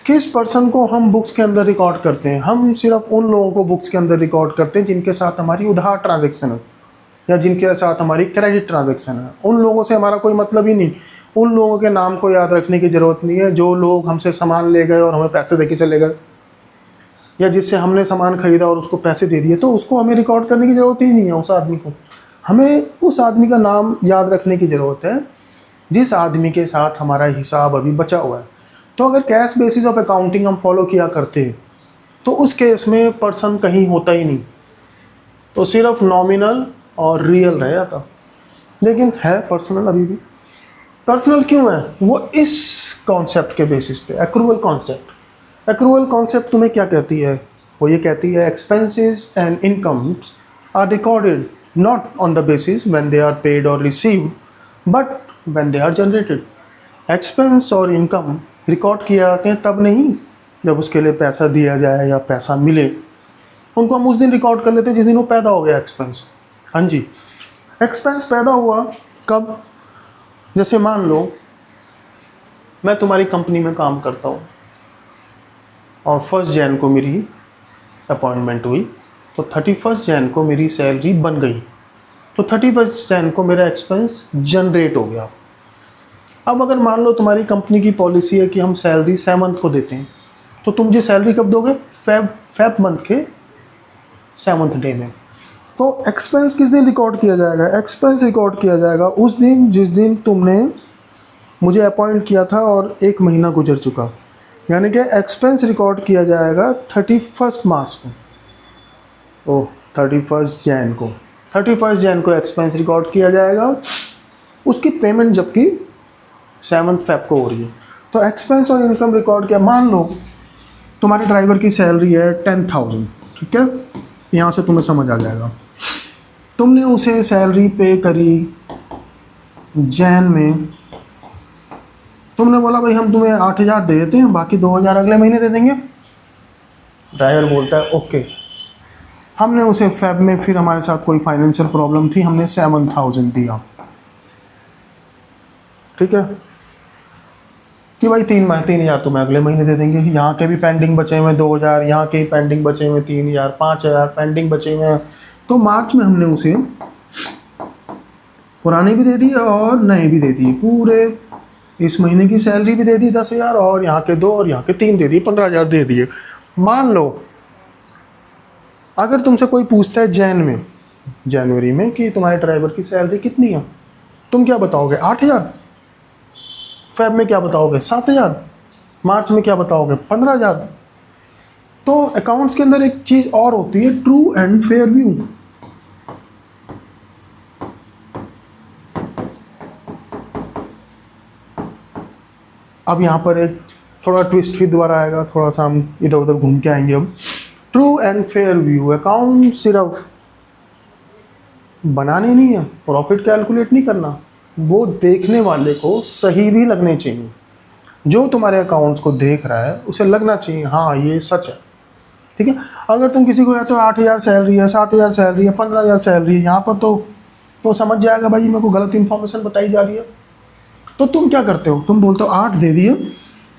किस पर्सन को हम बुक्स के अंदर रिकॉर्ड करते हैं? हम सिर्फ उन लोगों को बुक्स के अंदर रिकॉर्ड करते हैं जिनके साथ हमारी उधार ट्रांजैक्शन है या जिनके साथ हमारी क्रेडिट ट्रांजैक्शन है। उन लोगों से हमारा कोई मतलब ही नहीं। उन लोगों के नाम को याद रखने की ज़रूरत नहीं है। जो लोग हमसे सामान ले गए और हमें पैसे दे के चले गए, या जिससे हमने सामान खरीदा और उसको पैसे दे दिए, तो उसको हमें रिकॉर्ड करने की ज़रूरत ही नहीं है। उस आदमी को, हमें उस आदमी का नाम याद रखने की ज़रूरत है जिस आदमी के साथ हमारा हिसाब अभी बचा हुआ है। तो अगर कैश बेसिस ऑफ अकाउंटिंग हम फॉलो किया करते हैं तो उस केस में पर्सन कहीं होता ही नहीं, तो सिर्फ नॉमिनल और रियल रह जाता। लेकिन है पर्सनल अभी भी। पर्सनल क्यों है? वो इस कॉन्सेप्ट के बेसिस पे, एक्रूअल कॉन्सेप्ट। एक्रूअल कॉन्सेप्ट तुम्हें क्या कहती है? वो ये कहती है expenses and incomes are recorded not on the basis when they are paid और received, but when they are generated. Expense और इनकम रिकॉर्ड किए जाते हैं तब नहीं जब उसके लिए पैसा दिया जाए या पैसा मिले। उनको हम उस दिन रिकॉर्ड कर लेते हैं जिस दिन वो पैदा हो गया एक्सपेंस। हाँ जी, एक्सपेंस पैदा हुआ कब? जैसे मान लो मैं तुम्हारी कंपनी में काम करता हूँ और 1 जनवरी को मेरी अपॉइंटमेंट हुई, तो 31 जनवरी को मेरी सैलरी बन गई, तो 31 जनवरी को मेरा एक्सपेंस जनरेट हो गया। अब अगर मान लो तुम्हारी कंपनी की पॉलिसी है कि हम सैलरी 7th को देते हैं, तो तुम मुझे सैलरी कब दोगे? फेब मंथ के 7th डे में। तो एक्सपेंस किस दिन रिकॉर्ड किया जाएगा? एक्सपेंस रिकॉर्ड किया जाएगा उस दिन जिस दिन तुमने मुझे अपॉइंट किया था और 1 महीना गुजर चुका। यानी कि एक्सपेंस रिकॉर्ड किया जाएगा 31 मार्च को। ओह, 31 जनवरी को, 31 जनवरी को एक्सपेंस रिकॉर्ड किया जाएगा। उसकी पेमेंट जबकि 7 फेब को हो रही है। तो एक्सपेंस और इनकम रिकॉर्ड किया। मान लो तुम्हारे ड्राइवर की सैलरी है 10,000, ठीक है, यहाँ से तुम्हें समझ आ जाएगा। तुमने उसे सैलरी पे करी जैन में। तुमने बोला भाई हम तुम्हें 8,000 दे देते हैं, बाकी 2,000 अगले महीने दे देंगे। ड्राइवर बोलता है ओके। हमने उसे फेब में, फिर हमारे साथ कोई फाइनेंशियल प्रॉब्लम थी, हमने 7,000 दिया, ठीक है, कि भाई 3,000 तुम्हें अगले महीने दे देंगे। यहाँ के भी पेंडिंग बचे हुए 2,000, यहाँ के पेंडिंग बचे हुए 3,000, 5,000 पेंडिंग बचे हुए हैं। तो मार्च में हमने उसे पुराने भी दे दिए और नए भी दे दिए। पूरे इस महीने की सैलरी भी दे दी 10,000, और यहाँ के 2 और यहाँ के 3 दे दिए, 15,000 दे दिए। मान लो अगर तुमसे कोई पूछता है जनवरी में कि तुम्हारे ड्राइवर की सैलरी कितनी है, तुम क्या बताओगे? 8,000। फेब में क्या बताओगे? 7,000। मार्च में क्या बताओगे? 15,000। तो अकाउंट्स के अंदर एक चीज़ और होती है, ट्रू एंड फेयर व्यू। अब यहाँ पर एक थोड़ा ट्विस्ट फिर दोबारा आएगा, थोड़ा सा हम इधर उधर घूम के आएंगे। अब true and fair view, account सिर्फ बनाने नहीं है, प्रॉफिट कैलकुलेट नहीं करना, वो देखने वाले को सही भी लगने चाहिए। जो तुम्हारे अकाउंट्स को देख रहा है उसे लगना चाहिए हाँ ये सच है, ठीक है। अगर तुम किसी को कहते हो 8,000 सैलरी है, 7,000 सैलरी है, 15,000 सैलरी है, यहाँ पर तो समझ जाएगा भाई मेरे को गलत इन्फॉर्मेशन बताई जा रही है। तो तुम क्या करते हो, तुम बोलते हो 8 दे दिए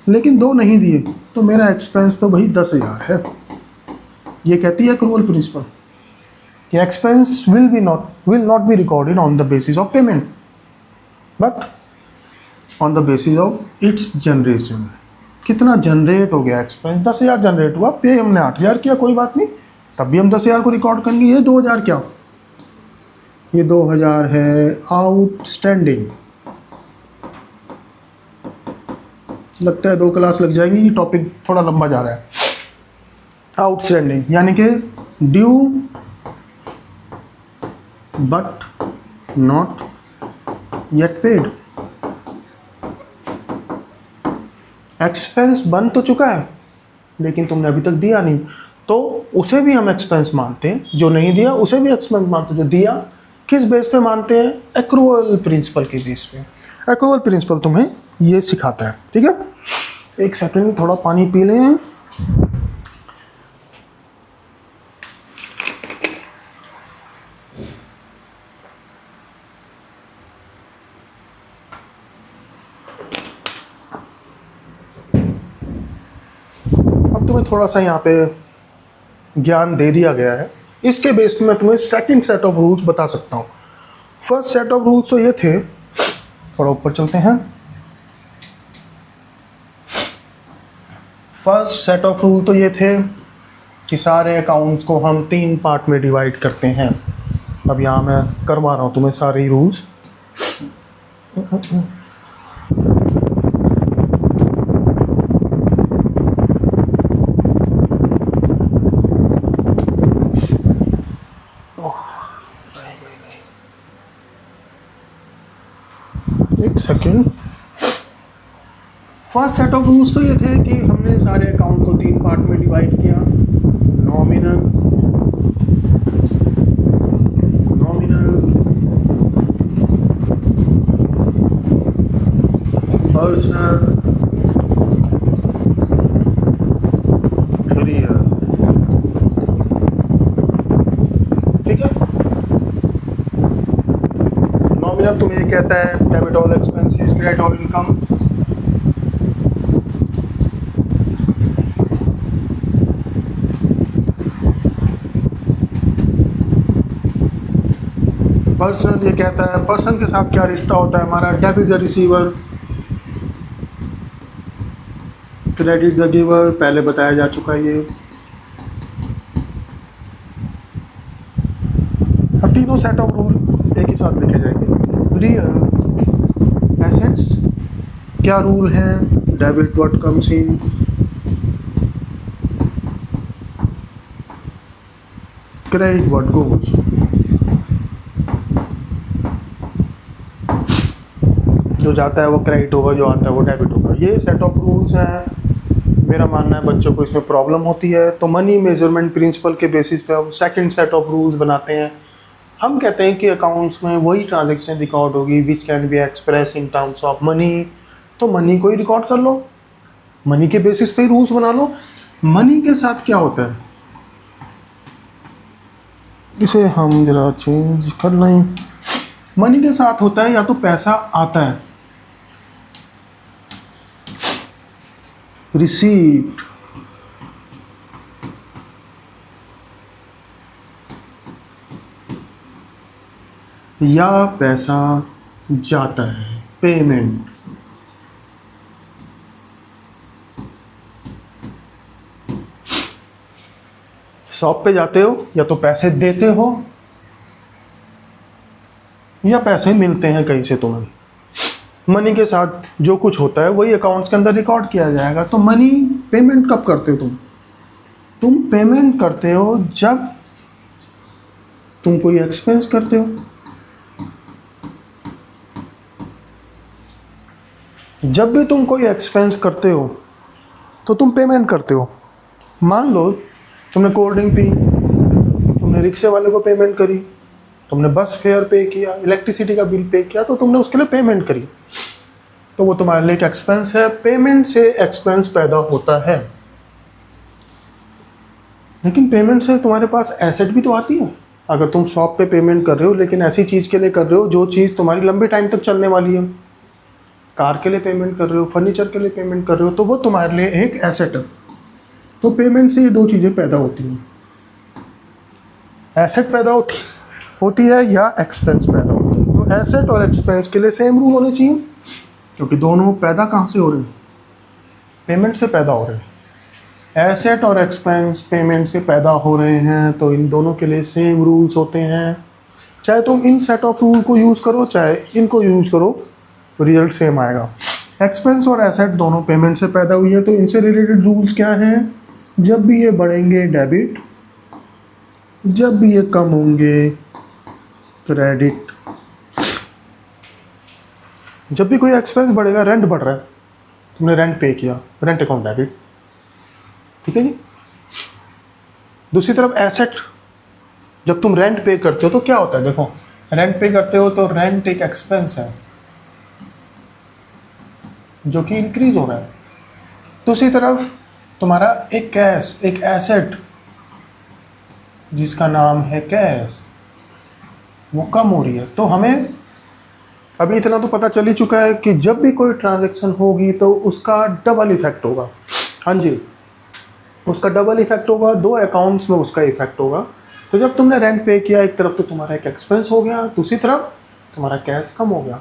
लेकिन 2 नहीं दिए, तो मेरा एक्सपेंस तो भाई 10,000 है। ये कहती है एक्रूअल प्रिंसिपल कि expense will not be recorded on the basis of payment but on the basis of its generation. कितना जनरेट हो गया एक्सपेंस, 10,000 जनरेट हुआ, पे हमने 8,000 किया, कोई बात नहीं, तब भी हम 10,000 को रिकॉर्ड करेंगे। ये 2,000 क्या, ये 2,000 है आउटस्टैंडिंग। लगता है 2 क्लास लग जाएंगी, टॉपिक थोड़ा लंबा जा रहा है। आउटस्टैंडिंग यानी कि due but not yet paid. Expense बन तो चुका है लेकिन तुमने अभी तक दिया नहीं, तो उसे भी हम एक्सपेंस मानते हैं। जो नहीं दिया उसे भी एक्सपेंस मानते हैं। जो दिया किस बेस पे मानते हैं, एक्रूअल प्रिंसिपल के बेस पे। एक्रूअल प्रिंसिपल तुम्हें ये सिखाता है, ठीक है। एक सेकंड थोड़ा पानी पी लें। अब तुम्हें थोड़ा सा यहाँ पे ज्ञान दे दिया गया है, इसके बेस पे मैं तुम्हें सेकंड सेट ऑफ रूल्स बता सकता हूँ। फर्स्ट सेट ऑफ रूल्स तो ये थे, थोड़ा ऊपर चलते हैं। फर्स्ट सेट ऑफ रूल तो ये थे कि सारे अकाउंट्स को हम 3 पार्ट में डिवाइड करते हैं। अब यहाँ मैं करवा रहा हूँ तुम्हें सारे रूल्स। एक second. First set of rules तो ये थे कि हमने सारे अकाउंट को 3 पार्ट में डिवाइड किया। नॉमिनल, पर्सनल, रियल, ठीक है। नॉमिनल तुम्हें ये कहता है debit all expenses, credit all income. Person ये कहता है पर्सन के साथ क्या रिश्ता होता है हमारा, debit the receiver, credit the giver, पहले बताया जा चुका है ये। अब तीनों सेट ऑफ रूल एक ही साथ लिखे जाएंगे। रियल एसेट्स क्या रूल है, debit what comes in, credit what goes. जो जाता है वो क्रेडिट होगा, जो आता है वो डेबिट होगा। ये सेट ऑफ रूल्स हैं। मेरा मानना है बच्चों को इसमें प्रॉब्लम होती है, तो मनी मेजरमेंट प्रिंसिपल के बेसिस पे हम सेकंड सेट ऑफ रूल्स बनाते हैं। हम कहते हैं कि अकाउंट्स में वही ट्रांजैक्शन रिकॉर्ड होगी विच can be express in terms of money, तो मनी को ही रिकॉर्ड कर लो, मनी के बेसिस पे ही रूल्स बना लो। मनी के साथ क्या होता है, इसे हम जरा चेंज कर लें। मनी के साथ होता है या तो पैसा आता है, रिसीप्ट, या पैसा जाता है, पेमेंट। शॉप पे जाते हो या तो पैसे देते हो या पैसे मिलते हैं कहीं से तुम्हें। मनी के साथ जो कुछ होता है वही अकाउंट्स के अंदर रिकॉर्ड किया जाएगा। तो मनी पेमेंट कब करते हो तुम पेमेंट करते हो जब तुम कोई एक्सपेंस करते हो। जब भी तुम कोई एक्सपेंस करते हो तो तुम पेमेंट करते हो। मान लो तुमने कोल्ड ड्रिंक पी, तुमने रिक्शे वाले को पेमेंट करी, तुमने बस फेयर पे किया, इलेक्ट्रिसिटी का बिल पे किया, तो तुमने उसके लिए पेमेंट करी। तो वो तुम्हारे लिए एक एक्सपेंस है। पेमेंट से एक्सपेंस पैदा होता है, लेकिन पेमेंट से तुम्हारे पास एसेट भी तो आती है। अगर तुम शॉप पे पेमेंट कर रहे हो लेकिन ऐसी चीज़ के लिए कर रहे हो जो चीज़ तुम्हारी लंबे टाइम तक चलने वाली है, कार के लिए पेमेंट कर रहे हो, फर्नीचर के लिए पेमेंट कर रहे हो, तो वो तुम्हारे लिए एक एसेट है। तो पेमेंट से ये दो चीज़ें पैदा होती हैं, एसेट पैदा होती है या एक्सपेंस पैदा होता है। तो एसेट और एक्सपेंस के लिए सेम रूल होने चाहिए, क्योंकि दोनों पैदा कहाँ से हो रहे हैं? पेमेंट से पैदा हो रहे हैं। एसेट और एक्सपेंस पेमेंट से पैदा हो रहे हैं, तो इन दोनों के लिए सेम रूल्स होते हैं। चाहे तुम इन सेट ऑफ रूल को यूज़ करो चाहे इनको यूज़ करो, रिजल्ट सेम आएगा। एक्सपेंस और एसेट दोनों पेमेंट से पैदा हुई है, तो इनसे रिलेटेड रूल्स क्या हैं? जब भी ये बढ़ेंगे डेबिट, जब भी ये कम होंगे क्रेडिट। जब भी कोई एक्सपेंस बढ़ेगा, रेंट बढ़ रहा है, तुमने रेंट पे किया, रेंट अकाउंट डेबिट, ठीक है जी। दूसरी तरफ एसेट, जब तुम रेंट पे करते हो तो क्या होता है? देखो, रेंट पे करते हो तो रेंट एक एक्सपेंस है जो कि इंक्रीज हो रहा है। दूसरी तरफ तुम्हारा एक कैश, एक एसेट जिसका नाम है कैश, वो कम हो रही है। तो हमें अभी इतना तो पता चल ही चुका है कि जब भी कोई ट्रांजैक्शन होगी तो उसका डबल इफेक्ट होगा। हाँ जी, उसका डबल इफेक्ट होगा, दो अकाउंट्स में उसका इफेक्ट होगा। तो जब तुमने रेंट पे किया, एक तरफ तो तुम्हारा एक एक्सपेंस हो गया, दूसरी तरफ तुम्हारा कैश कम हो गया।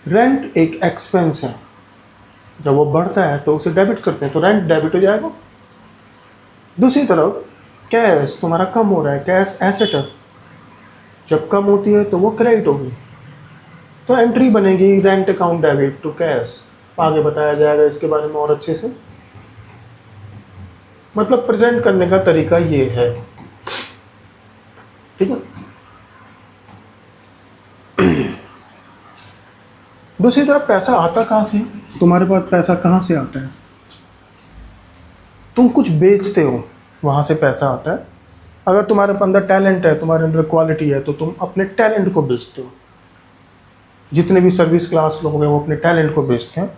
रेंट एक एक्सपेंस है, जब वो बढ़ता है तो उसे डेबिट करते हैं, तो रेंट डेबिट हो जाएगा। दूसरी तरफ कैश तुम्हारा कम हो रहा है, कैश एसेट है, जब कम होती है तो वो क्रेडिट होगी। तो एंट्री बनेगी rent account debit to cash. आगे बताया जाएगा इसके बारे में और अच्छे से, मतलब प्रेजेंट करने का तरीका ये है, ठीक है। दूसरी तरफ पैसा आता कहाँ से? तुम्हारे पास पैसा कहाँ से आता है? तुम कुछ बेचते हो, वहाँ से पैसा आता है। अगर तुम्हारे अंदर टैलेंट है, तुम्हारे अंदर क्वालिटी है, तो तुम अपने टैलेंट को बेचते हो। जितने भी सर्विस क्लास लोग हैं वो अपने टैलेंट को बेचते हैं।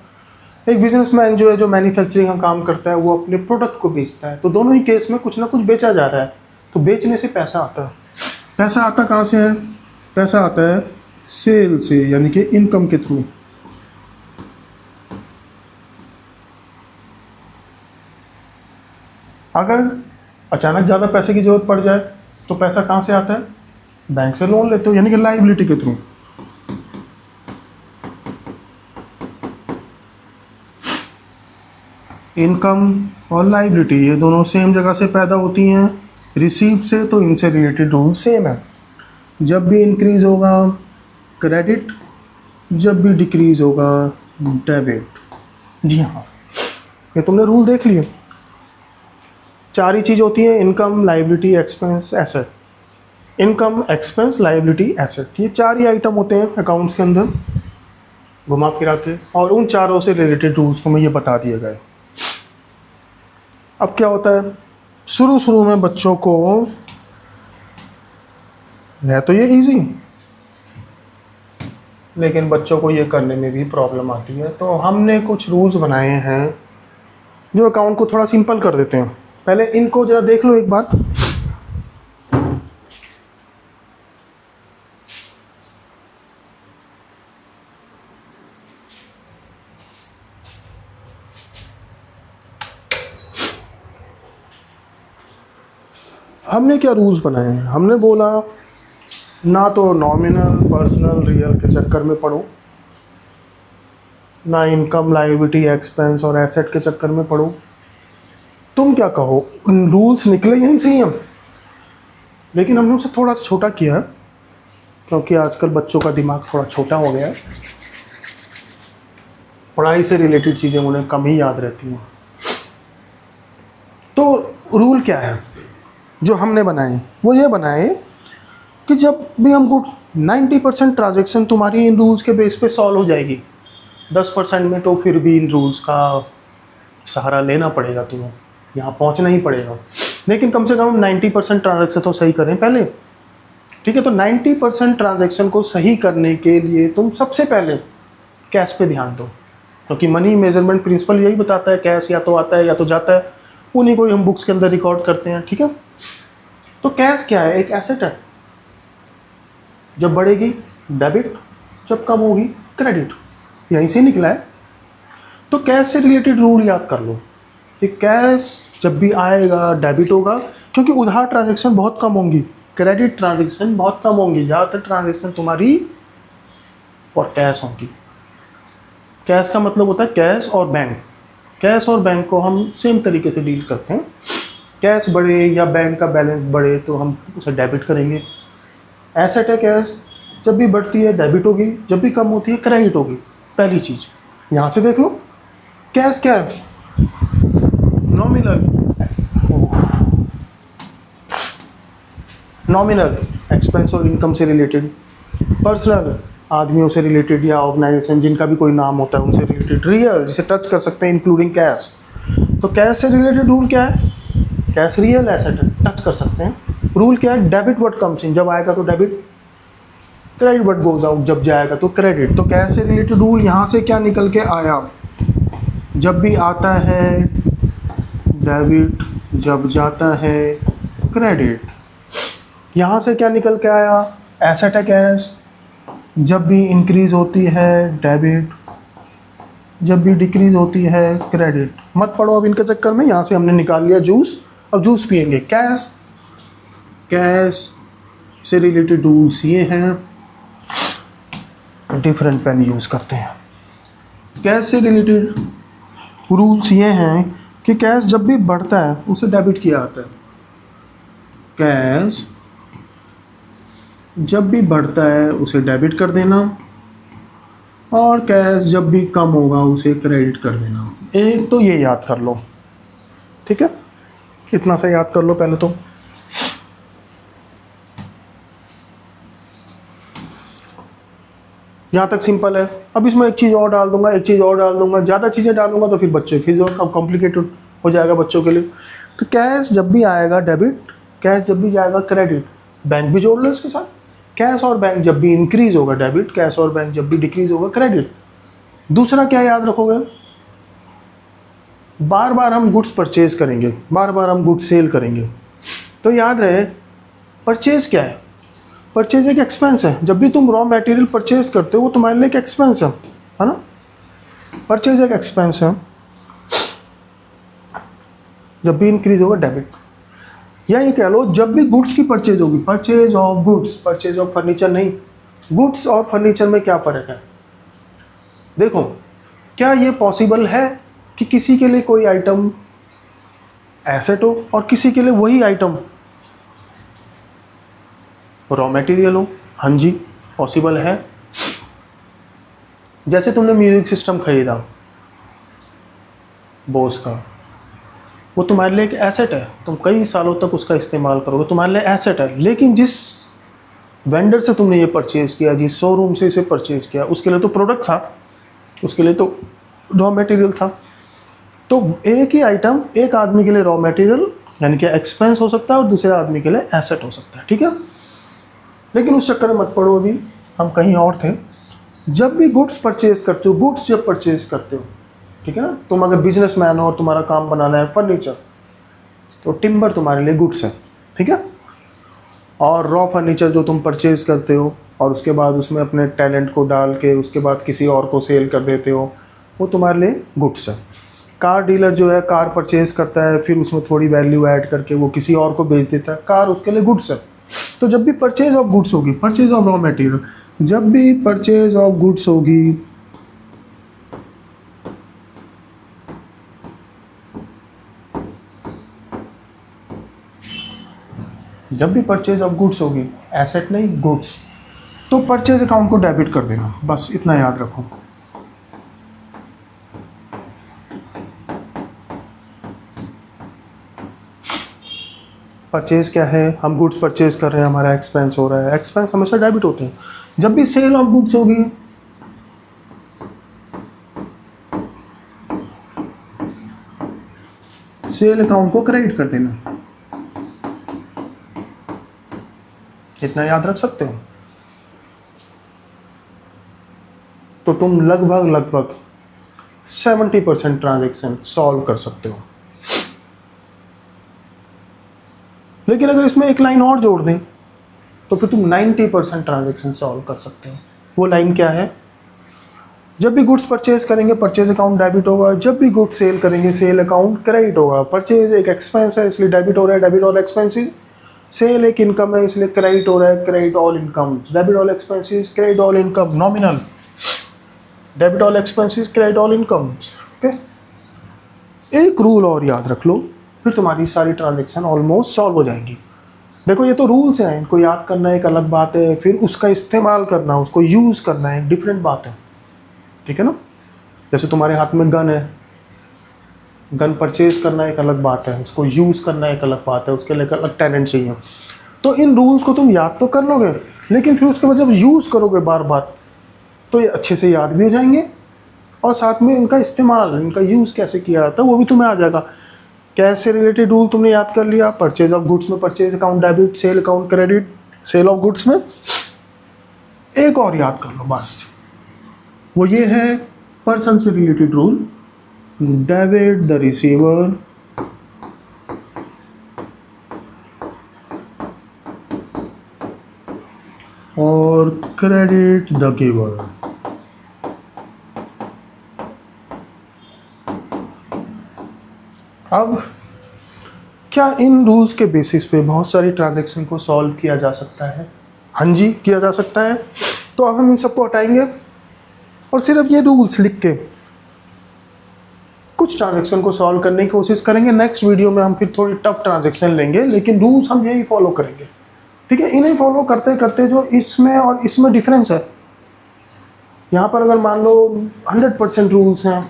एक बिजनेसमैन जो है, जो मैन्युफैक्चरिंग का काम करता है, वो अपने प्रोडक्ट को बेचता है। तो दोनों ही केस में कुछ ना कुछ बेचा जा रहा है, तो बेचने से पैसा आता है। पैसा आता कहाँ से है? पैसा आता है सेल से, यानी कि इनकम के थ्रू। अगर अचानक ज़्यादा पैसे की ज़रूरत पड़ जाए तो पैसा कहाँ से आता है? बैंक से लोन लेते हो, यानी कि लायबिलिटी के थ्रू। इनकम और लायबिलिटी ये दोनों सेम जगह से पैदा होती हैं, रिसीप्ट से, तो इनसे रिलेटेड रूल सेम है। जब भी इंक्रीज होगा क्रेडिट, जब भी डिक्रीज होगा डेबिट। जी हाँ, ये तुमने रूल देख लिए। चार ही चीज़ होती हैं, income, liability, expense, asset. Income, expense, liability, asset, ये चार ही आइटम होते हैं अकाउंट्स के अंदर घुमा फिरा के, और उन चारों से रिलेटेड रूल्स तुम्हें ये बता दिए गए। अब क्या होता है, शुरू में बच्चों को है तो ये इजी, लेकिन बच्चों को ये करने में भी प्रॉब्लम आती है। तो हमने कुछ रूल्स बनाए हैं जो अकाउंट को थोड़ा सिंपल कर देते हैं। पहले इनको जरा देख लो एक बार। हमने क्या रूल्स बनाए हैं? हमने बोला ना तो नॉमिनल, पर्सनल, रियल के चक्कर में पढ़ो, ना इनकम, लायबिलिटी, एक्सपेंस और एसेट के चक्कर में पढ़ो। तुम क्या कहो, रूल्स निकले यहीं से ही हम, लेकिन हमने उसे थोड़ा सा छोटा किया है, क्योंकि आजकल बच्चों का दिमाग थोड़ा छोटा हो गया है। पढ़ाई से रिलेटेड चीज़ें उन्हें कम ही याद रहती हैं। तो रूल क्या है जो हमने बनाए? वो ये बनाए कि जब भी हमको 90% ट्रांजेक्शन तुम्हारी इन रूल्स के बेस पे सॉल्व हो जाएगी, 10% में तो फिर भी इन रूल्स का सहारा लेना पड़ेगा, तुम्हें यहाँ पहुँचना ही पड़ेगा। लेकिन कम से कम 90% ट्रांजेक्शन तो सही करें पहले, ठीक है। तो 90% ट्रांजेक्शन को सही करने के लिए तुम सबसे पहले कैश पे ध्यान दो। क्योंकि मनी मेजरमेंट प्रिंसिपल यही बताता है, कैश या तो आता है या तो जाता है, उन्हीं को ही हम बुक्स के अंदर रिकॉर्ड करते हैं। ठीक है, तो कैश क्या है? एक एसेट है। जब बढ़ेगी डेबिट, जब कम होगी क्रेडिट, यहीं से निकला है। तो कैश से रिलेटेड रूल याद कर लो कि कैश जब भी आएगा डेबिट होगा, क्योंकि उधार ट्रांजैक्शन बहुत कम होंगी, क्रेडिट ट्रांजैक्शन बहुत कम होंगी, ज़्यादातर ट्रांजैक्शन तुम्हारी फॉर कैश होंगी। कैश का मतलब होता है कैश और बैंक। कैश और बैंक को हम सेम तरीके से डील करते हैं। कैश बढ़े या बैंक का बैलेंस बढ़े तो हम उसे डेबिट करेंगे। एसेट है कैश, जब भी बढ़ती है डेबिट होगी, जब भी कम होती है क्रेडिट होगी। पहली चीज़ यहाँ से देख लो, कैश क्या है? नॉमिनल, नॉमिनल एक्सपेंस और इनकम से रिलेटेड। पर्सनल, आदमियों से रिलेटेड या ऑर्गेनाइजेशन जिनका भी कोई नाम होता है उनसे रिलेटेड। रियल, जिसे टच कर सकते हैं इंक्लूडिंग कैश। तो कैश से रिलेटेड रूल क्या है? कैश रियल एसेट है, टच कर सकते हैं। रूल क्या है? डेबिट व्हाट कम्स इन, जब आएगा तो debit, credit what goes out, जब जाएगा तो क्रेडिट। तो कैश से रिलेटेड रूल यहाँ से क्या निकल के आया? जब भी आता है डेबिट, जब जाता है क्रेडिट। यहाँ से क्या निकल के आया? एसेट है कैश, जब भी इंक्रीज होती है डेबिट, जब भी डिक्रीज होती है क्रेडिट। मत पढ़ो अब इनके चक्कर में, यहाँ से हमने निकाल लिया जूस, अब जूस पियेंगे। कैश, कैश से रिलेटेड रूल्स ये हैं, डिफरेंट पेन यूज़ करते हैं। कैश से रिलेटेड रूल्स ये हैं कि कैश जब भी बढ़ता है उसे डेबिट किया जाता है। कैश जब भी बढ़ता है उसे डेबिट कर देना, और कैश जब भी कम होगा उसे क्रेडिट कर देना। एक तो ये याद कर लो, ठीक है, इतना सा याद कर लो पहले तो। यहाँ तक सिंपल है। अब इसमें एक चीज़ और डाल दूंगा, एक चीज़ और डाल दूंगा, ज़्यादा चीज़ें डालूंगा तो फिर बच्चे फिर जो कॉम्प्लिकेटेड हो जाएगा बच्चों के लिए। तो कैश जब भी आएगा डेबिट, कैश जब भी जाएगा क्रेडिट, बैंक भी जोड़ लो इसके साथ। कैश और बैंक जब भी इंक्रीज होगा डेबिट, कैश और बैंक जब भी डिक्रीज होगा क्रेडिट। दूसरा क्या याद रखोगे? बार बार हम गुड्स परचेज करेंगे, बार बार हम गुड्स सेल करेंगे, तो याद रहे परचेज क्या है? परचेज एक एक्सपेंस है। जब भी तुम रॉ मटेरियल परचेज करते हो वो तुम्हारे लिए एक एक्सपेंस है ना? परचेज एक एक्सपेंस है, जब भी इंक्रीज होगा डेबिट। या ये कह लो जब भी गुड्स की परचेज होगी, purchase of goods, purchase of furniture नहीं। गुड्स और फर्नीचर में क्या फ़र्क है? देखो, क्या ये पॉसिबल है कि किसी के लिए कोई आइटम एसेट हो और किसी के लिए वही आइटम रॉ मटेरियल हो? हाँ जी, पॉसिबल है। जैसे तुमने म्यूजिक सिस्टम खरीदा बोस का, वो तुम्हारे लिए एक एसेट है, तुम कई सालों तक उसका इस्तेमाल करोगे, तुम्हारे लिए एसेट है। लेकिन जिस वेंडर से तुमने ये परचेज़ किया, जिस शोरूम से इसे परचेज़ किया, उसके लिए तो प्रोडक्ट था, उसके लिए तो रॉ मटेरियल था। तो एक ही आइटम एक आदमी के लिए रॉ मटेरियल यानी कि एक्सपेंस हो सकता है और दूसरे आदमी के लिए एसेट हो सकता है, ठीक है। लेकिन उस चक्कर में मत पड़ो, अभी हम कहीं और थे। जब भी गुड्स परचेज करते हो, गुड्स जब परचेज करते हो, ठीक है ना, तुम अगर बिजनेसमैन हो और तुम्हारा काम बनाना है फर्नीचर, तो टिम्बर तुम्हारे लिए गुड्स है, ठीक है। और रॉ फर्नीचर जो तुम परचेज करते हो और उसके बाद उसमें अपने टैलेंट को डाल के उसके बाद किसी और को सेल कर देते हो, वो तुम्हारे लिए गुड्स है। कार डीलर जो है कार परचेज करता है, फिर उसमें थोड़ी वैल्यू ऐड करके वो किसी और को बेच देता है, कार उसके लिए गुड्स है। तो जब भी परचेज ऑफ गुड्स होगी, परचेज ऑफ रॉ मटेरियल, जब भी परचेज ऑफ गुड्स होगी, जब भी परचेज ऑफ गुड्स होगी, एसेट नहीं गुड्स, तो परचेज अकाउंट को डेबिट कर देना, बस इतना याद रखो। परचेज क्या है? हम गुड्स परचेज कर रहे हैं, हमारा एक्सपेंस हो रहा है, एक्सपेंस हमेशा डेबिट होते हैं। जब भी सेल ऑफ गुड्स होगी, सेल अकाउंट को क्रेडिट कर देना, इतना याद रख सकते हो। तो तुम लगभग 70% ट्रांजैक्शन सॉल्व कर सकते हो। लेकिन अगर इसमें एक लाइन और जोड़ दें तो फिर तुम 90% ट्रांजैक्शन सॉल्व कर सकते हो। वो लाइन क्या है? जब भी गुड्स परचेज करेंगे परचेज अकाउंट डेबिट होगा, जब भी गुड्स सेल करेंगे सेल अकाउंट क्रेडिट होगा। परचेज एक एक्सपेंस है इसलिए डेबिट हो रहा है, डेबिट ऑल एक्सपेंसेस। सेल एक इनकम है इसलिए क्रेडिट हो रहा है, credit all incomes. Debit all expenses, credit all income nominal, debit all expenses, credit all incomes. Okay, एक रूल और याद रख लो, फिर तुम्हारी सारी ट्रांजेक्शन ऑलमोस्ट सॉल्व हो जाएंगी। देखो ये तो रूल्स हैं, इनको याद करना एक अलग बात है, फिर उसका इस्तेमाल करना, उसको यूज़ करना एक डिफरेंट बात है। ठीक है ना? जैसे तुम्हारे हाथ में गन है, गन परचेज करना एक अलग बात है, उसको यूज़ करना एक अलग बात है, उसके लिए एक अलग टैलेंट चाहिए। तो इन रूल्स को तुम याद तो कर लोगे, लेकिन फिर उसके बाद जब यूज़ करोगे बार बार तो ये अच्छे से याद भी हो जाएंगे, और साथ में इनका इस्तेमाल, इनका यूज़ कैसे किया जाता है वो भी तुम्हें आ जाएगा। कैश से रिलेटेड रूल तुमने याद कर लिया, परचेज ऑफ गुड्स में purchase account debit, sale account credit, sale of goods में एक और याद कर लो बस, वो ये है पर्सन से related rule, debit the receiver और क्रेडिट द गिवर। अब क्या इन रूल्स के बेसिस पे बहुत सारी ट्रांजैक्शन को सॉल्व किया जा सकता है? हाँ जी, किया जा सकता है। तो अब हम इन सबको हटाएंगे और सिर्फ ये रूल्स लिख के कुछ ट्रांजैक्शन को सॉल्व करने की कोशिश करेंगे। नेक्स्ट वीडियो में हम फिर थोड़ी टफ ट्रांजैक्शन लेंगे, लेकिन रूल्स हम यही फॉलो करेंगे। ठीक है, इन्हें फॉलो करते करते जो इसमें और इसमें डिफरेंस है, यहाँ पर अगर मान लो 100% रूल्स हैं,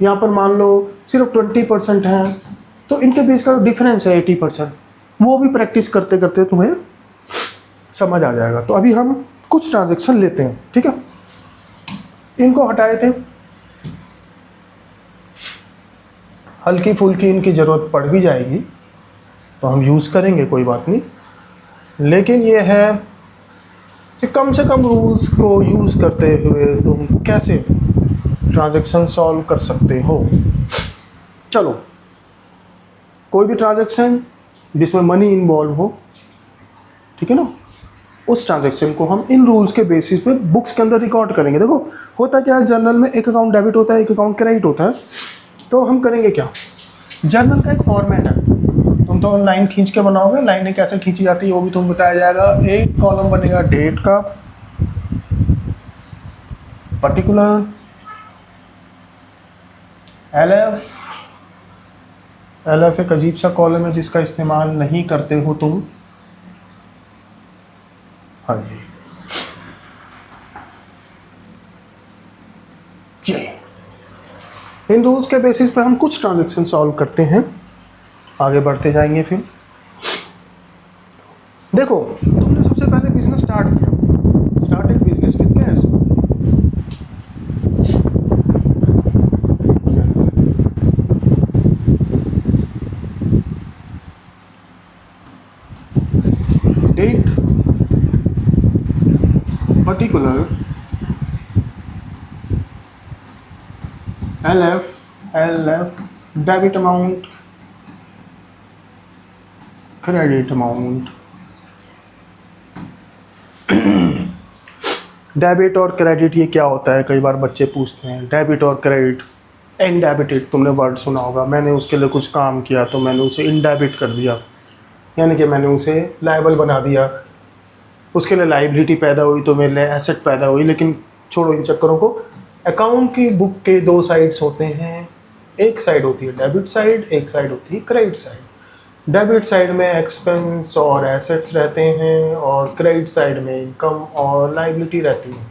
यहाँ पर मान लो सिर्फ 20% हैं, तो इनके बीच का डिफरेंस है 80%, वो भी प्रैक्टिस करते करते तुम्हें समझ आ जाएगा। तो अभी हम कुछ ट्रांजैक्शन लेते हैं। ठीक है, इनको हटाए थे, हल्की फुल्की इनकी ज़रूरत पड़ भी जाएगी तो हम यूज़ करेंगे, कोई बात नहीं। लेकिन ये है कि कम से कम रूल्स को यूज़ करते हुए तुम कैसे ट्रांजैक्शन सॉल्व कर सकते हो। चलो, कोई भी ट्रांजैक्शन जिसमें मनी इन्वॉल्व हो, ठीक है ना, उस ट्रांजैक्शन को हम इन रूल्स के बेसिस पे बुक्स के अंदर रिकॉर्ड करेंगे। देखो होता क्या है, जर्नल में एक अकाउंट डेबिट होता है, एक अकाउंट क्रेडिट होता है। तो हम करेंगे क्या, जर्नल का एक फॉर्मेट है, तुम तो लाइन खींच के बनाओगे, लाइनें कैसे खींची जाती है वो भी तुम्हें बताया जाएगा। एक कॉलम बनेगा डेट का, पर्टिकुलर, एलएफ एक अजीब सा कॉलम है जिसका इस्तेमाल नहीं करते हो तुम। हाँ जी, जी इन रूल्स के बेसिस पे हम कुछ ट्रांजैक्शन सॉल्व करते हैं, आगे बढ़ते जाएंगे। फिर देखो, तुमने सबसे पहले बिजनेस स्टार्ट किया, started business with cash. Date, particular, LF debit amount, credit amount. Debit और क्रेडिट ये क्या होता है, कई बार बच्चे पूछते हैं। डेबिट और क्रेडिट, इनडेबिटेड तुमने वर्ड सुना होगा, मैंने उसके लिए कुछ काम किया तो मैंने उसे इनडेबिट कर दिया, यानी कि मैंने उसे लायबल बना दिया, उसके लिए लाइबिलिटी पैदा हुई तो मेरे लिए एसेट पैदा हुई। लेकिन छोड़ो इन चक्करों को। अकाउंट की बुक के दो साइड्स होते हैं, एक साइड होती है डेबिट साइड, एक साइड होती है क्रेडिट साइड। डेबिट साइड में एक्सपेंस और एसेट्स रहते हैं और क्रेडिट साइड में इनकम और लाइबिलिटी रहती है।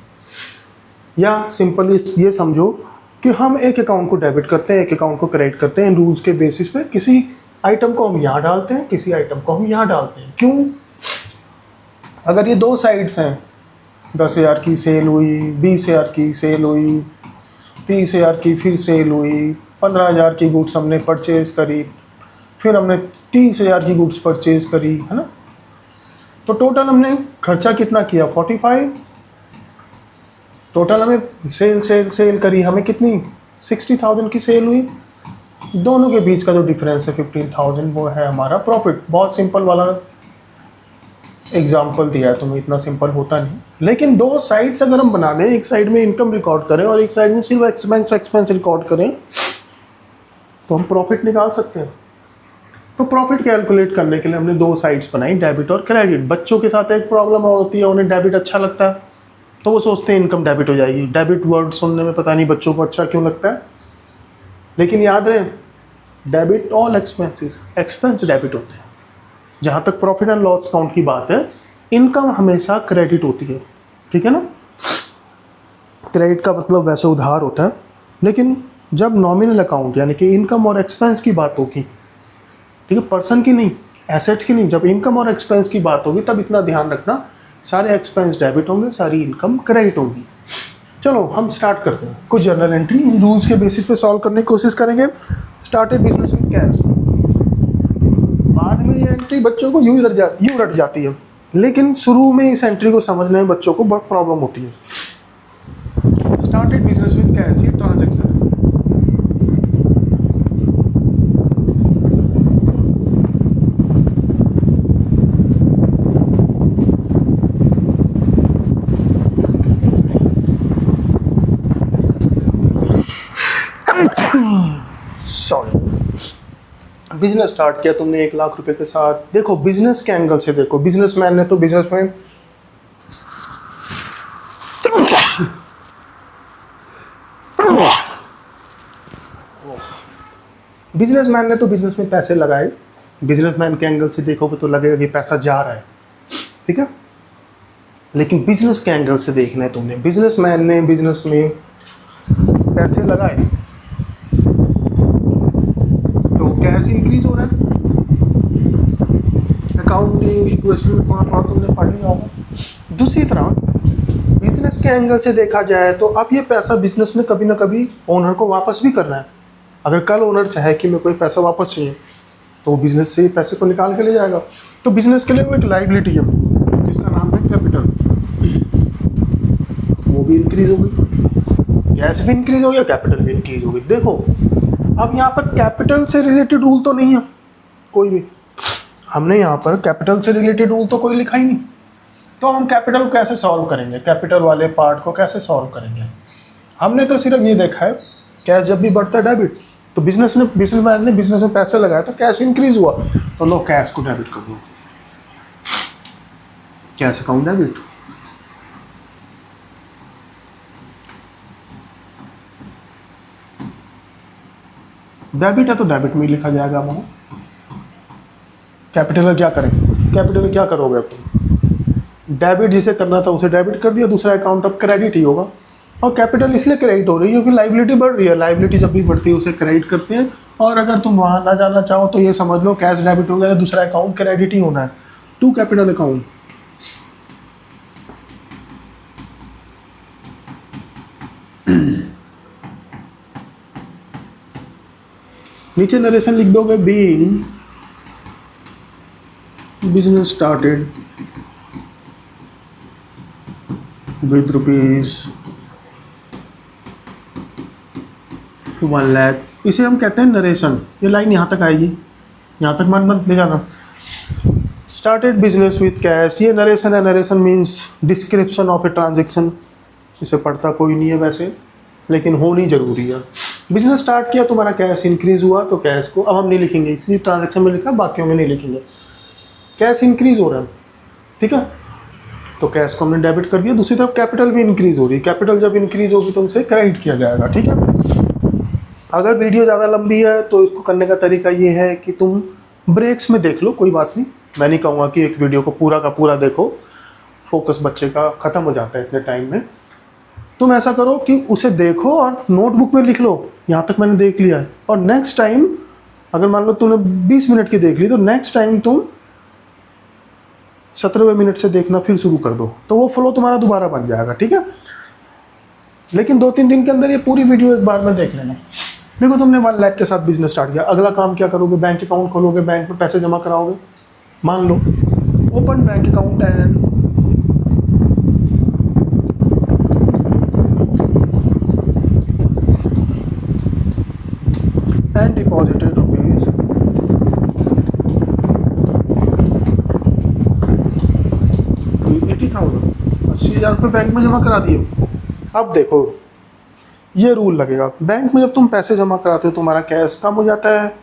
या सिंपली ये समझो कि हम एक अकाउंट को डेबिट करते हैं, एक अकाउंट को क्रेडिट करते हैं। इन रूल्स के बेसिस पे किसी आइटम को हम यहाँ डालते हैं, किसी आइटम को हम यहाँ डालते हैं। क्यों? अगर ये दो साइड्स हैं, 10,000 की सेल हुई, 20,000 की सेल हुई, 30,000 की फिर सेल हुई, 15,000 की गुड्स हमने परचेज करी, फिर हमने 30,000 की गुड्स परचेज करी, है ना। तो टोटल हमने खर्चा कितना किया, 45, टोटल हमें सेल करी, हमें कितनी 60,000 की सेल हुई, दोनों के बीच का जो डिफरेंस है 15,000 वो है हमारा प्रॉफिट। बहुत सिंपल वाला एग्जाम्पल दिया है तुम्हें, इतना सिंपल होता नहीं। लेकिन दो साइड्स अगर हम बना दें, एक साइड में इनकम रिकॉर्ड करें और एक साइड में सिर्फ एक्सपेंस रिकॉर्ड करें, तो हम प्रॉफिट निकाल सकते हैं। तो प्रॉफिट कैलकुलेट करने के लिए हमने दो साइड्स बनाई, डेबिट और क्रेडिट। बच्चों के साथ एक प्रॉब्लम और होती है, उन्हें डेबिट अच्छा लगता है तो वो सोचते हैं इनकम डेबिट हो जाएगी। डेबिट वर्ड सुनने में पता नहीं बच्चों को अच्छा क्यों लगता है, लेकिन याद रहे debit all expenses, expense debit होते हैं। जहाँ तक प्रॉफिट एंड लॉस अकाउंट की बात है, इनकम हमेशा क्रेडिट होती है, ठीक है ना। क्रेडिट का मतलब वैसे उधार होता है, लेकिन जब नॉमिनल अकाउंट यानी कि इनकम और एक्सपेंस की बात होगी, ठीक है, पर्सन की नहीं, एसेट्स की नहीं, जब इनकम और एक्सपेंस की बात होगी तब इतना ध्यान रखना, सारे एक्सपेंस डेबिट होंगे, सारी इनकम क्रेडिट होगी। चलो हम स्टार्ट करते हैं। कुछ जर्नल एंट्री इन रूल्स के बेसिस पे सॉल्व करने की कोशिश करेंगे। Started business with cash. बाद में ये एंट्री बच्चों को यूं रट जाती है, लेकिन शुरू में इस एंट्री को समझने में बच्चों को बहुत प्रॉब्लम होती है। स्टार्टेड बिजनेस विद कैश, ये ट्रांजैक्शन है। सॉरी, बिजनेस स्टार्ट किया तुमने 1 लाख रुपए के साथ। देखो बिजनेस के एंगल से देखो, बिजनेसमैन ने तो बिजनेसमैन बिजनेस में पैसे लगाए। बिजनेसमैन के एंगल से देखोगे तो लगेगा कि पैसा जा रहा है, ठीक है, लेकिन बिजनेस के एंगल से देखना है तुमने। बिजनेसमैन ने बिजनेस में पैसे लगाए तो कैश इंक्रीज हो रहा है। अकाउंटिंग इक्वेशन में थोड़ा तुमने पढ़ लिया होगा। दूसरी तरफ बिजनेस के एंगल से देखा जाए तो अब ये पैसा बिजनेस में कभी ना कभी ओनर को वापस भी करना है। अगर कल ओनर चाहे कि मेरे को पैसा वापस चाहिए तो वो बिजनेस से पैसे को निकाल के ले जाएगा। तो बिजनेस के लिए वो एक लायबिलिटी है जिसका नाम है कैपिटल, वो भी इंक्रीज हो गई, कैश भी इंक्रीज हो गया, कैपिटल भी इंक्रीज हो गई। देखो अब यहाँ पर कैपिटल से रिलेटेड रूल तो नहीं है कोई भी, हमने यहाँ पर कैपिटल से रिलेटेड रूल तो कोई लिखा ही नहीं। तो हम कैपिटल को कैसे सॉल्व करेंगे, कैपिटल वाले पार्ट को कैसे सॉल्व करेंगे। हमने तो सिर्फ ये देखा है कैश जब भी बढ़ता है डेबिट, तो बिजनेसमैन ने बिजनेस में पैसे लगाया तो कैश इंक्रीज हुआ, तो लो कैश को डेबिट कर दो, कैश अकाउंट डेबिट। डेबिट है तो डेबिट में लिखा जाएगा। वहाँ कैपिटल का क्या करेंगे, कैपिटल क्या करोगे अब तुम, डेबिट जिसे करना था उसे डेबिट कर दिया, दूसरा अकाउंट अब क्रेडिट ही होगा। और कैपिटल इसलिए क्रेडिट हो रही है क्योंकि लाइबिलिटी बढ़ रही है, लाइबिलिटी जब भी बढ़ती है उसे क्रेडिट करते हैं। और अगर तुम वहाँ ना जाना चाहो तो ये समझ लो कैश डेबिट हो गया, दूसरा अकाउंट क्रेडिट ही होना है, टू कैपिटल अकाउंट। नीचे नरेशन लिख दोगे, being business started with ₹1 lakh, इसे हम कहते हैं नरेशन। ये लाइन यहाँ तक आएगी, यहाँ तक मन मत ले जाना। स्टार्टेड बिजनेस विद कैश, ये नरेशन है। Narration means description of a transaction, इसे पढ़ता कोई नहीं है वैसे, लेकिन होनी जरूरी है। बिजनेस स्टार्ट किया, तुम्हारा कैश इंक्रीज हुआ, तो कैश को अब हम नहीं लिखेंगे, इसलिए ट्रांजेक्शन में लिखा, बाकियों में नहीं लिखेंगे। कैश इंक्रीज हो रहा है, ठीक है, तो कैश को हमने डेबिट कर दिया। दूसरी तरफ कैपिटल भी इंक्रीज हो रही है, कैपिटल जब इंक्रीज होगी तो उसे क्रेडिट किया जाएगा, ठीक है। अगर वीडियो ज़्यादा लंबी है तो इसको करने का तरीका ये है कि तुम ब्रेक्स में देख लो, कोई बात नहीं। मैं नहीं कहूँगा कि एक वीडियो को पूरा का पूरा देखो, फोकस बच्चे का ख़त्म हो जाता है इतने टाइम में। तुम ऐसा करो कि उसे देखो और नोटबुक में लिख लो, यहाँ तक मैंने देख लिया है, और नेक्स्ट टाइम अगर मान लो तुमने 20 मिनट की देख ली तो नेक्स्ट टाइम तुम 17वें मिनट से देखना फिर शुरू कर दो, तो वो फ्लो तुम्हारा दोबारा बन जाएगा, ठीक है। लेकिन 2-3 दिन के अंदर ये पूरी वीडियो एक बार में देख लेना। देखो तुमने 1 लाख के साथ बिजनेस स्टार्ट किया, अगला काम क्या करोगे, बैंक अकाउंट खोलोगे, बैंक में पैसे जमा कराओगे। मान लो open bank account and and deposited rupees 80,000, 80,000 रुपये बैंक में जमा करा दिए। अब देखो ये रूल लगेगा, बैंक में जब तुम पैसे जमा कराते हो तुम्हारा कैश कम हो जाता है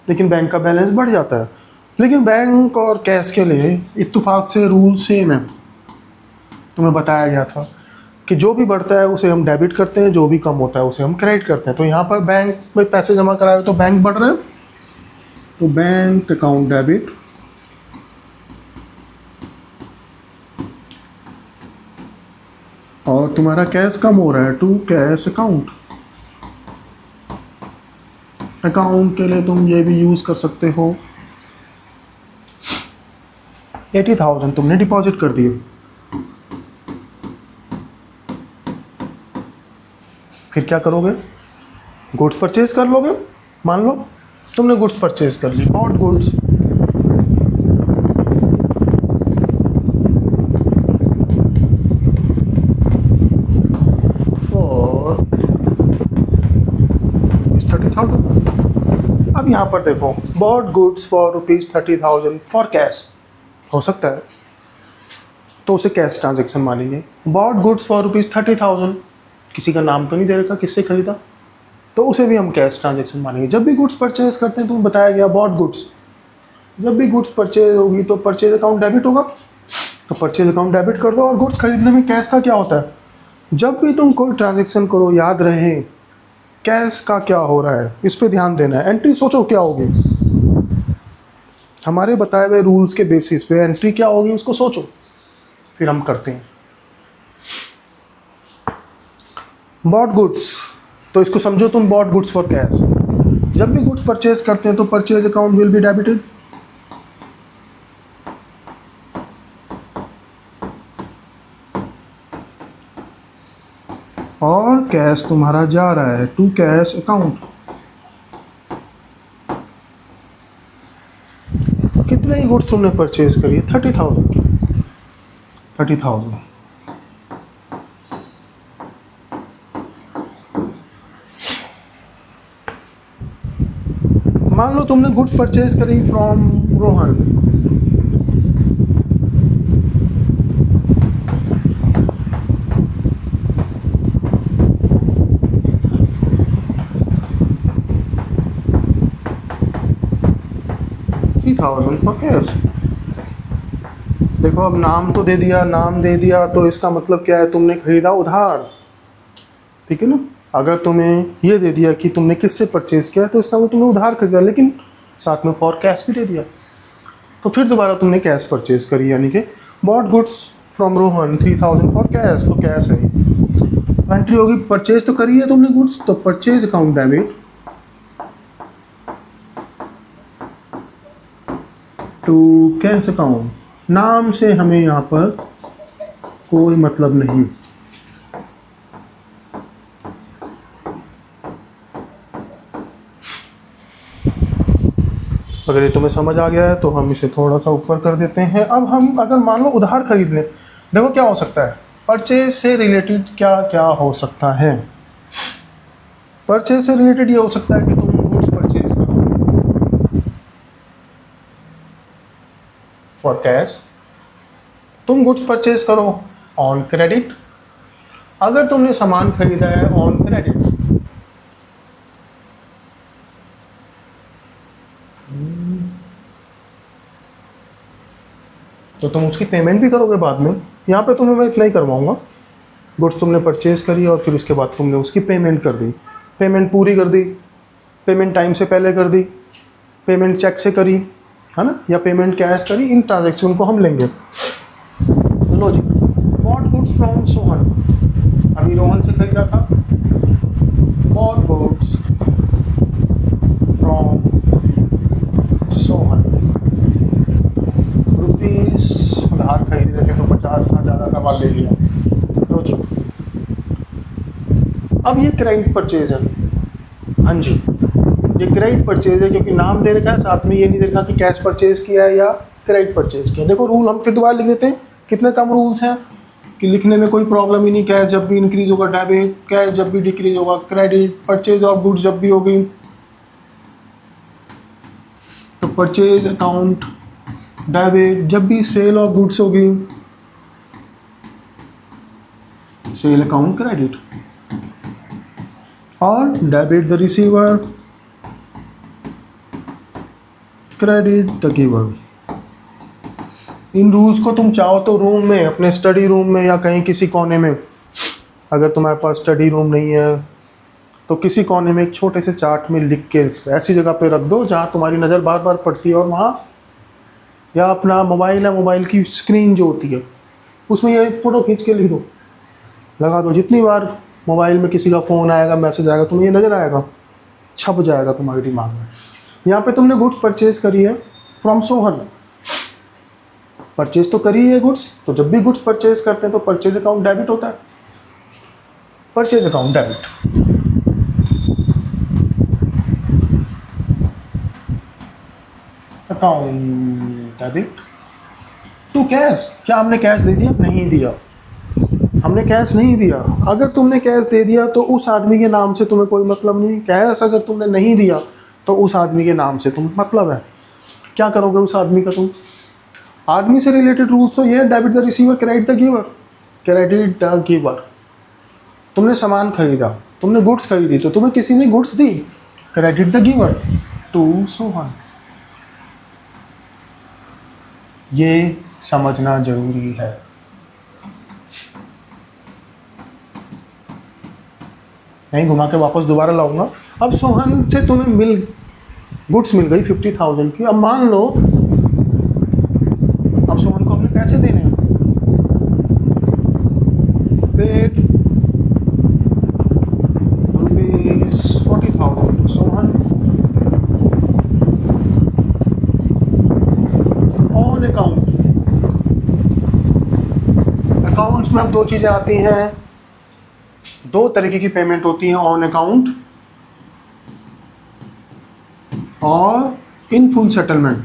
लेकिन बैंक का बैलेंस बढ़ जाता है। लेकिन बैंक और कैश के लिए इत्तेफाक से रूल सेम है। तुम्हें बताया गया था कि जो भी बढ़ता है उसे हम डेबिट करते हैं, जो भी कम होता है उसे हम क्रेडिट करते हैं। तो यहाँ पर बैंक में पैसे जमा करा रहे हो तो बैंक बढ़ रहा है, तो बैंक अकाउंट डेबिट और तुम्हारा कैश कम हो रहा है टू कैश अकाउंट। अकाउंट के लिए तुम ये भी यूज़ कर सकते हो। 80,000 तुमने डिपॉजिट कर दिए, फिर क्या करोगे? गुड्स परचेज कर लोगे। मान लो तुमने गुड्स परचेज कर ली, बॉट गुड्स फॉर 30,000। अब यहाँ पर देखो, bought goods for ₹30,000 for cash हो सकता है तो उसे कैश ट्रांजेक्शन मानेंगे। बॉट गुड्स फॉर ₹30,000, किसी का नाम तो नहीं दे रखा किससे खरीदा, तो उसे भी हम कैश ट्रांजेक्शन मानेंगे। जब भी गुड्स परचेज करते हैं, तुम्हें बताया गया बॉट गुड्स, जब भी गुड्स परचेज होगी तो परचेज अकाउंट डेबिट होगा, तो परचेज अकाउंट डेबिट कर दो। और गुड्स खरीदने में कैश का क्या होता है, जब भी तुम कोई ट्रांजेक्शन करो याद रहे कैश का क्या हो रहा है, इस पर ध्यान देना है। एंट्री सोचो क्या होगी, हमारे बताए हुए रूल्स के बेसिस पे एंट्री क्या होगी उसको सोचो, फिर हम करते हैं। बॉट गुड्स, तो इसको समझो तुम बॉट गुड्स फॉर कैश। जब भी गुड्स परचेज करते हैं तो purchase account will be debited, और कैश तुम्हारा जा रहा है टू कैश अकाउंट। कितने ही गुड्स तुमने परचेज करी? 30,000। मान लो तुमने गुड्स परचेज करी फ्रॉम रोहन, फॉर कैश। देखो अब नाम तो दे दिया, नाम दे दिया तो इसका मतलब क्या है, तुमने खरीदा उधार, ठीक है ना। अगर तुम्हें ये दे दिया कि तुमने किससे परचेज किया तो इसका मतलब तुमने उधार खरीदा, लेकिन साथ में फॉर कैश भी दे दिया, तो फिर दोबारा तुमने कैश परचेज करी, यानी कि bought goods from Rohan 3,000 for cash, तो कैश है। एंट्री होगी, परचेज तो करी है तुमने गुड्स, तो purchase account debit to cash account. नाम से हमें यहाँ पर कोई मतलब नहीं। अगर ये तुम्हें समझ आ गया है तो हम इसे थोड़ा सा ऊपर कर देते हैं। अब हम अगर मान लो उधार खरीद लें, देखो क्या हो सकता है, परचेज से रिलेटेड क्या क्या हो सकता है। परचेज से रिलेटेड ये हो सकता है कि तुम गुड्स परचेज करो फॉर कैश, तुम गुड्स परचेज करो ऑन क्रेडिट। अगर तुमने सामान खरीदा है ऑन क्रेडिट, तो तुम उसकी पेमेंट भी करोगे बाद में। यहाँ पे तुम्हें मैं इतना ही करवाऊँगा, गुड्स तुमने परचेज करी और फिर उसके बाद तुमने उसकी पेमेंट कर दी, पेमेंट पूरी कर दी, पेमेंट टाइम से पहले कर दी, पेमेंट चेक से करी है ना, या पेमेंट कैश करी, इन ट्रांजेक्शन को हम लेंगे। लो जी, बॉट गुड्स फ्रॉम सोहन, अभी रोहन से खरीदा था। Bot goods from Sohan, rupees उधार खरीद रहे थे तो 50 का ज़्यादा का माल ले लिया। लो जी, अब ये क्रेडिट परचेज है। हाँ जी, ये क्रेडिट परचेज है क्योंकि नाम दे रखा है, साथ में ये नहीं दे रखा कि कैश परचेज किया है या क्रेडिट परचेज किया। देखो रूल हम फिर दोबारा लिख देते हैं, कितने कम रूल्स हैं कि लिखने में कोई प्रॉब्लम ही नहीं। कैश जब भी इंक्रीज होगा डेबिट, कैश जब भी डिक्रीज होगा क्रेडिट, परचेज ऑफ गुड्स जब भी होगी परचेज अकाउंट डेबिट, जब भी सेल ऑफ गुड्स होगी सेल अकाउंट क्रेडिट, और debit the receiver, credit the giver. In rules को तुम चाहो तो रूम में, अपने स्टडी रूम में या कहीं किसी कोने में, अगर तुम्हारे पास स्टडी रूम नहीं है तो किसी कोने में एक छोटे से चार्ट में लिख के ऐसी जगह पे रख दो जहाँ तुम्हारी नज़र बार बार पड़ती है, और वहाँ या अपना मोबाइल है, मोबाइल की स्क्रीन जो होती है उसमें ये फ़ोटो खींच के लिख दो, लगा दो। जितनी बार मोबाइल में किसी का फ़ोन आएगा, मैसेज आएगा, तुम्हें ये नज़र आएगा, छप जाएगा तुम्हारे दिमाग में। यहाँ पे तुमने गुड्स परचेज करी है फ्रॉम सोहन, परचेज तो करी है गुड्स, तो जब भी गुड्स परचेज करते हैं तो परचेज अकाउंट डेबिट होता है, purchase account debit. Account debit to cash, क्या हमने कैश दे दिया? नहीं दिया, हमने कैश नहीं दिया। अगर तुमने कैश दे दिया तो उस आदमी के नाम से तुम्हें कोई मतलब नहीं। कैश अगर तुमने नहीं दिया तो उस आदमी के नाम से तुम्हें मतलब है। क्या करोगे उस आदमी का तुम? आदमी से रिलेटेड रूल्स तो ये है, debit the receiver, credit the giver. Credit the giver, तुमने सामान खरीदा, तुमने गुड्स खरीदी तो तुम्हें किसी ने गुड्स दी, credit the giver to Sohan. ये समझना जरूरी है। नहीं घुमा के वापस दोबारा लाऊंगा। अब सोहन से तुम्हें गुड्स मिल गई 50,000 की। अब मान लो अब सोहन को अपने पैसे देने हैं, paid ₹40,000 to Sohan on account. Accounts में अब दो चीज़ें आती हैं, दो तरीके की पेमेंट होती है, ऑन अकाउंट और in full settlement.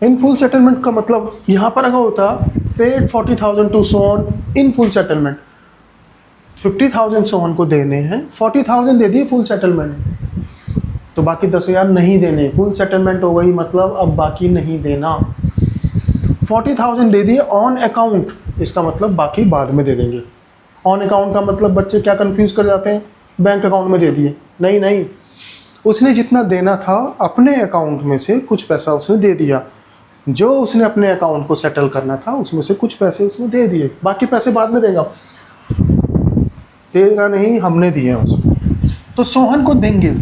In full settlement का मतलब यहां पर अगर होता paid 40,000 to Sohan in full settlement, 50,000 Sohan को देने हैं, 40,000 दे दिए फुल सेटलमेंट, तो बाकी 10,000 नहीं देने। फुल सेटलमेंट हो गई, मतलब अब बाकी नहीं देना। 40,000 दे दिए ऑन अकाउंट, इसका मतलब बाकी बाद में दे देंगे। ऑन अकाउंट का मतलब बच्चे क्या कंफ्यूज कर जाते हैं, बैंक अकाउंट में दे दिए। नहीं नहीं, उसने जितना देना था अपने अकाउंट में से कुछ पैसा उसने दे दिया, जो उसने अपने अकाउंट को सेटल करना था उसमें से कुछ पैसे उसने दे दिए, बाकी पैसे बाद में देगा। देगा नहीं, हमने दिए हैं उसको, तो सोहन को देंगे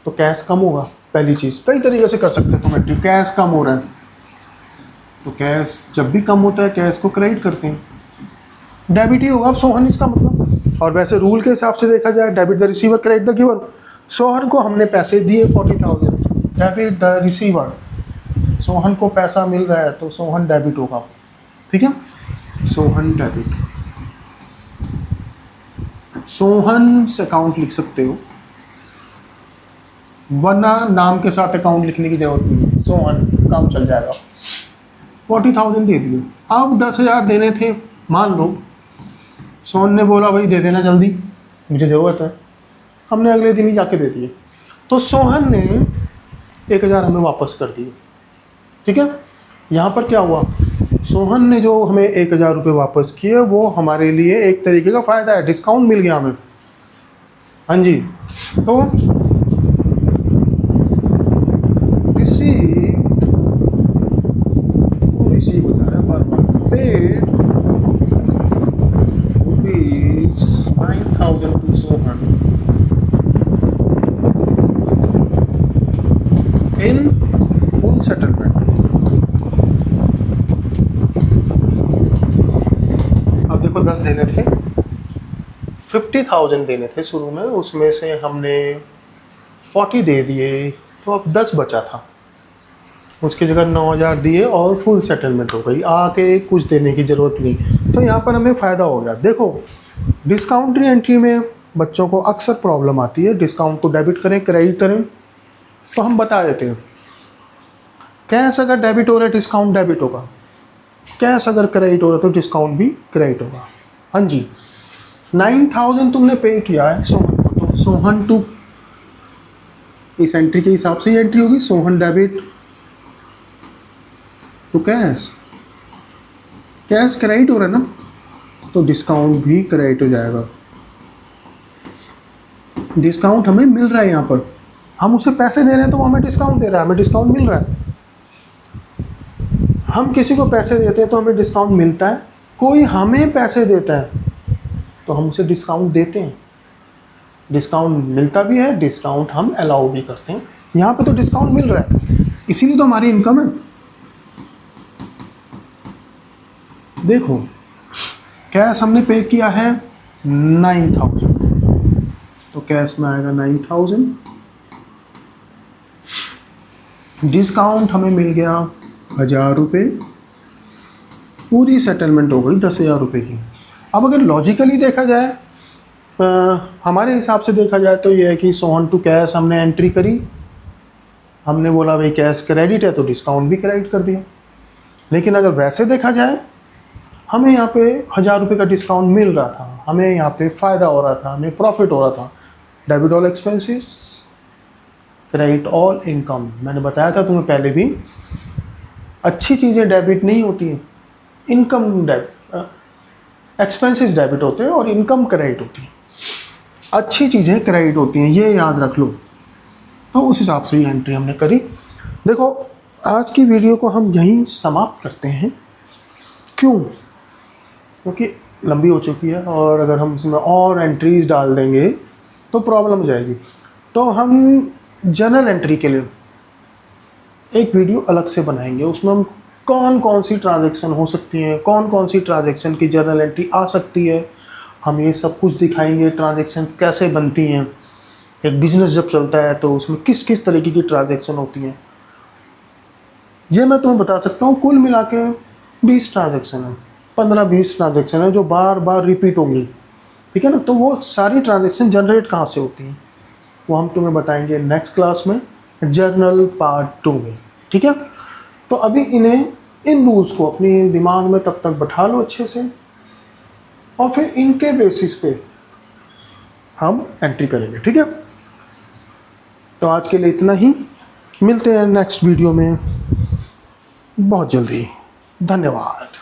तो कैश कम होगा। पहली चीज़, कई तरीके से कर सकते हैं तुम एंट्री, कैश कम हो रहा है तो कैश जब भी कम होता है कैश को क्रेडिट करते हैं, डेबिट ही होगा अब सोहन इसका मतलब। और वैसे रूल के हिसाब से देखा जाए debit the receiver, credit the giver. Sohan को हमने पैसे दिए 40,000, डेबिट द रिसीवर, सोहन को पैसा मिल रहा है तो सोहन डेबिट होगा। ठीक है, सोहन डेबिट। सोहन से अकाउंट लिख सकते हो, वरना नाम के साथ अकाउंट लिखने की जरूरत नहीं है, सोहन काम चल जाएगा। 40,000 दे दिए, अब 10,000 देने थे। मान लो सोहन ने बोला भाई दे देना जल्दी, मुझे ज़रूरत है, हमने अगले दिन ही जाके दे दिए, तो सोहन ने 1,000 हमें वापस कर दिए। ठीक है, यहाँ पर क्या हुआ, सोहन ने जो हमें 1,000 रुपये वापस किए वो हमारे लिए एक तरीके का फ़ायदा है, डिस्काउंट मिल गया हमें। हाँ जी, तो रिसीव हो जा रहा है बार बार, paid ₹9,000 to Sohan in full settlement. अब देखो 10 देने थे, 50,000 देने थे शुरू में, उसमें से हमने 40 दे दिए, तो अब 10 बचा था, उसकी जगह 9,000 दिए और फुल सेटलमेंट हो गई, आके कुछ देने की ज़रूरत नहीं। तो यहाँ पर हमें फ़ायदा हो गया। देखो डिस्काउंट एंट्री में बच्चों को अक्सर प्रॉब्लम आती है, डिस्काउंट को डेबिट करें क्रेडिट करें, तो हम बता देते हैं कैश अगर डेबिट हो रहा है डिस्काउंट डेबिट होगा, कैश अगर क्रेडिट हो रहा है तो डिस्काउंट भी क्रेडिट होगा। हाँ जी, 9,000 तुमने पे किया है सोहन को, तो सोहन टू, इस एंट्री के हिसाब से ये एंट्री होगी, Sohan debit to cash, cash credit हो रहा है ना, तो डिस्काउंट भी क्रेडिट हो जाएगा। डिस्काउंट हमें मिल रहा है, यहाँ पर हम उसे पैसे दे रहे हैं तो वो हमें डिस्काउंट दे रहा है, हमें डिस्काउंट मिल रहा है। हम किसी को पैसे देते हैं तो हमें डिस्काउंट मिलता है, कोई हमें पैसे देता है तो हम उसे डिस्काउंट देते हैं, डिस्काउंट मिलता भी है, डिस्काउंट हम अलाउ भी करते हैं। यहाँ पे तो डिस्काउंट मिल रहा है, इसीलिए तो हमारी इनकम है। देखो कैश हमने पे किया है 9000, तो कैश में आएगा 9000। डिस्काउंट हमें मिल गया 1000 रुपये, पूरी सेटलमेंट हो गई 10,000 रुपये की। अब अगर लॉजिकली देखा जाए, हमारे हिसाब से देखा जाए तो ये है कि सोहन टू कैश हमने एंट्री करी, हमने बोला भाई कैश क्रेडिट है तो डिस्काउंट भी क्रेडिट कर दिया। लेकिन अगर वैसे देखा जाए, हमें यहाँ पे 1000 रुपये का डिस्काउंट मिल रहा था, हमें यहाँ पे फ़ायदा हो रहा था, हमें प्रॉफिट हो रहा था। Debit all expenses, credit all income. मैंने बताया था तुम्हें पहले भी, अच्छी चीज़ें डेबिट नहीं होती हैं, इनकम एक्सपेंसेस डेबिट होते हैं और इनकम क्रेडिट होती है। अच्छी चीज़ें क्रेडिट होती हैं, ये याद रख लो। तो उस हिसाब से ये एंट्री हमने करी। देखो आज की वीडियो को हम यहीं समाप्त करते हैं। क्यों? क्योंकि लंबी हो चुकी है और अगर हम इसमें और एंट्रीज डाल देंगे तो प्रॉब्लम हो जाएगी। तो हम जर्नल एंट्री के लिए एक वीडियो अलग से बनाएंगे, उसमें हम कौन कौन सी ट्रांजैक्शन हो सकती हैं, कौन कौन सी ट्रांजैक्शन की जर्नल एंट्री आ सकती है, हम ये सब कुछ दिखाएंगे। ट्रांजैक्शन कैसे बनती हैं, एक बिजनेस जब चलता है तो उसमें किस किस तरीके की ट्रांजैक्शन होती हैं, ये मैं तुम्हें बता सकता हूँ। कुल मिला के 20 ट्रांजैक्शन है, 15-20 ट्रांजैक्शन है जो बार बार रिपीट होंगी, ठीक है ना। तो वो सारी ट्रांजैक्शन जनरेट कहाँ से होती हैं वो हम तुम्हें बताएंगे नेक्स्ट क्लास में, जर्नल पार्ट 2 में, ठीक है। तो अभी इन रूल्स को अपने दिमाग में तब तक बैठा लो अच्छे से, और फिर इनके बेसिस पे हम एंट्री करेंगे, ठीक है। तो आज के लिए इतना ही, मिलते हैं नेक्स्ट वीडियो में बहुत जल्दी। धन्यवाद।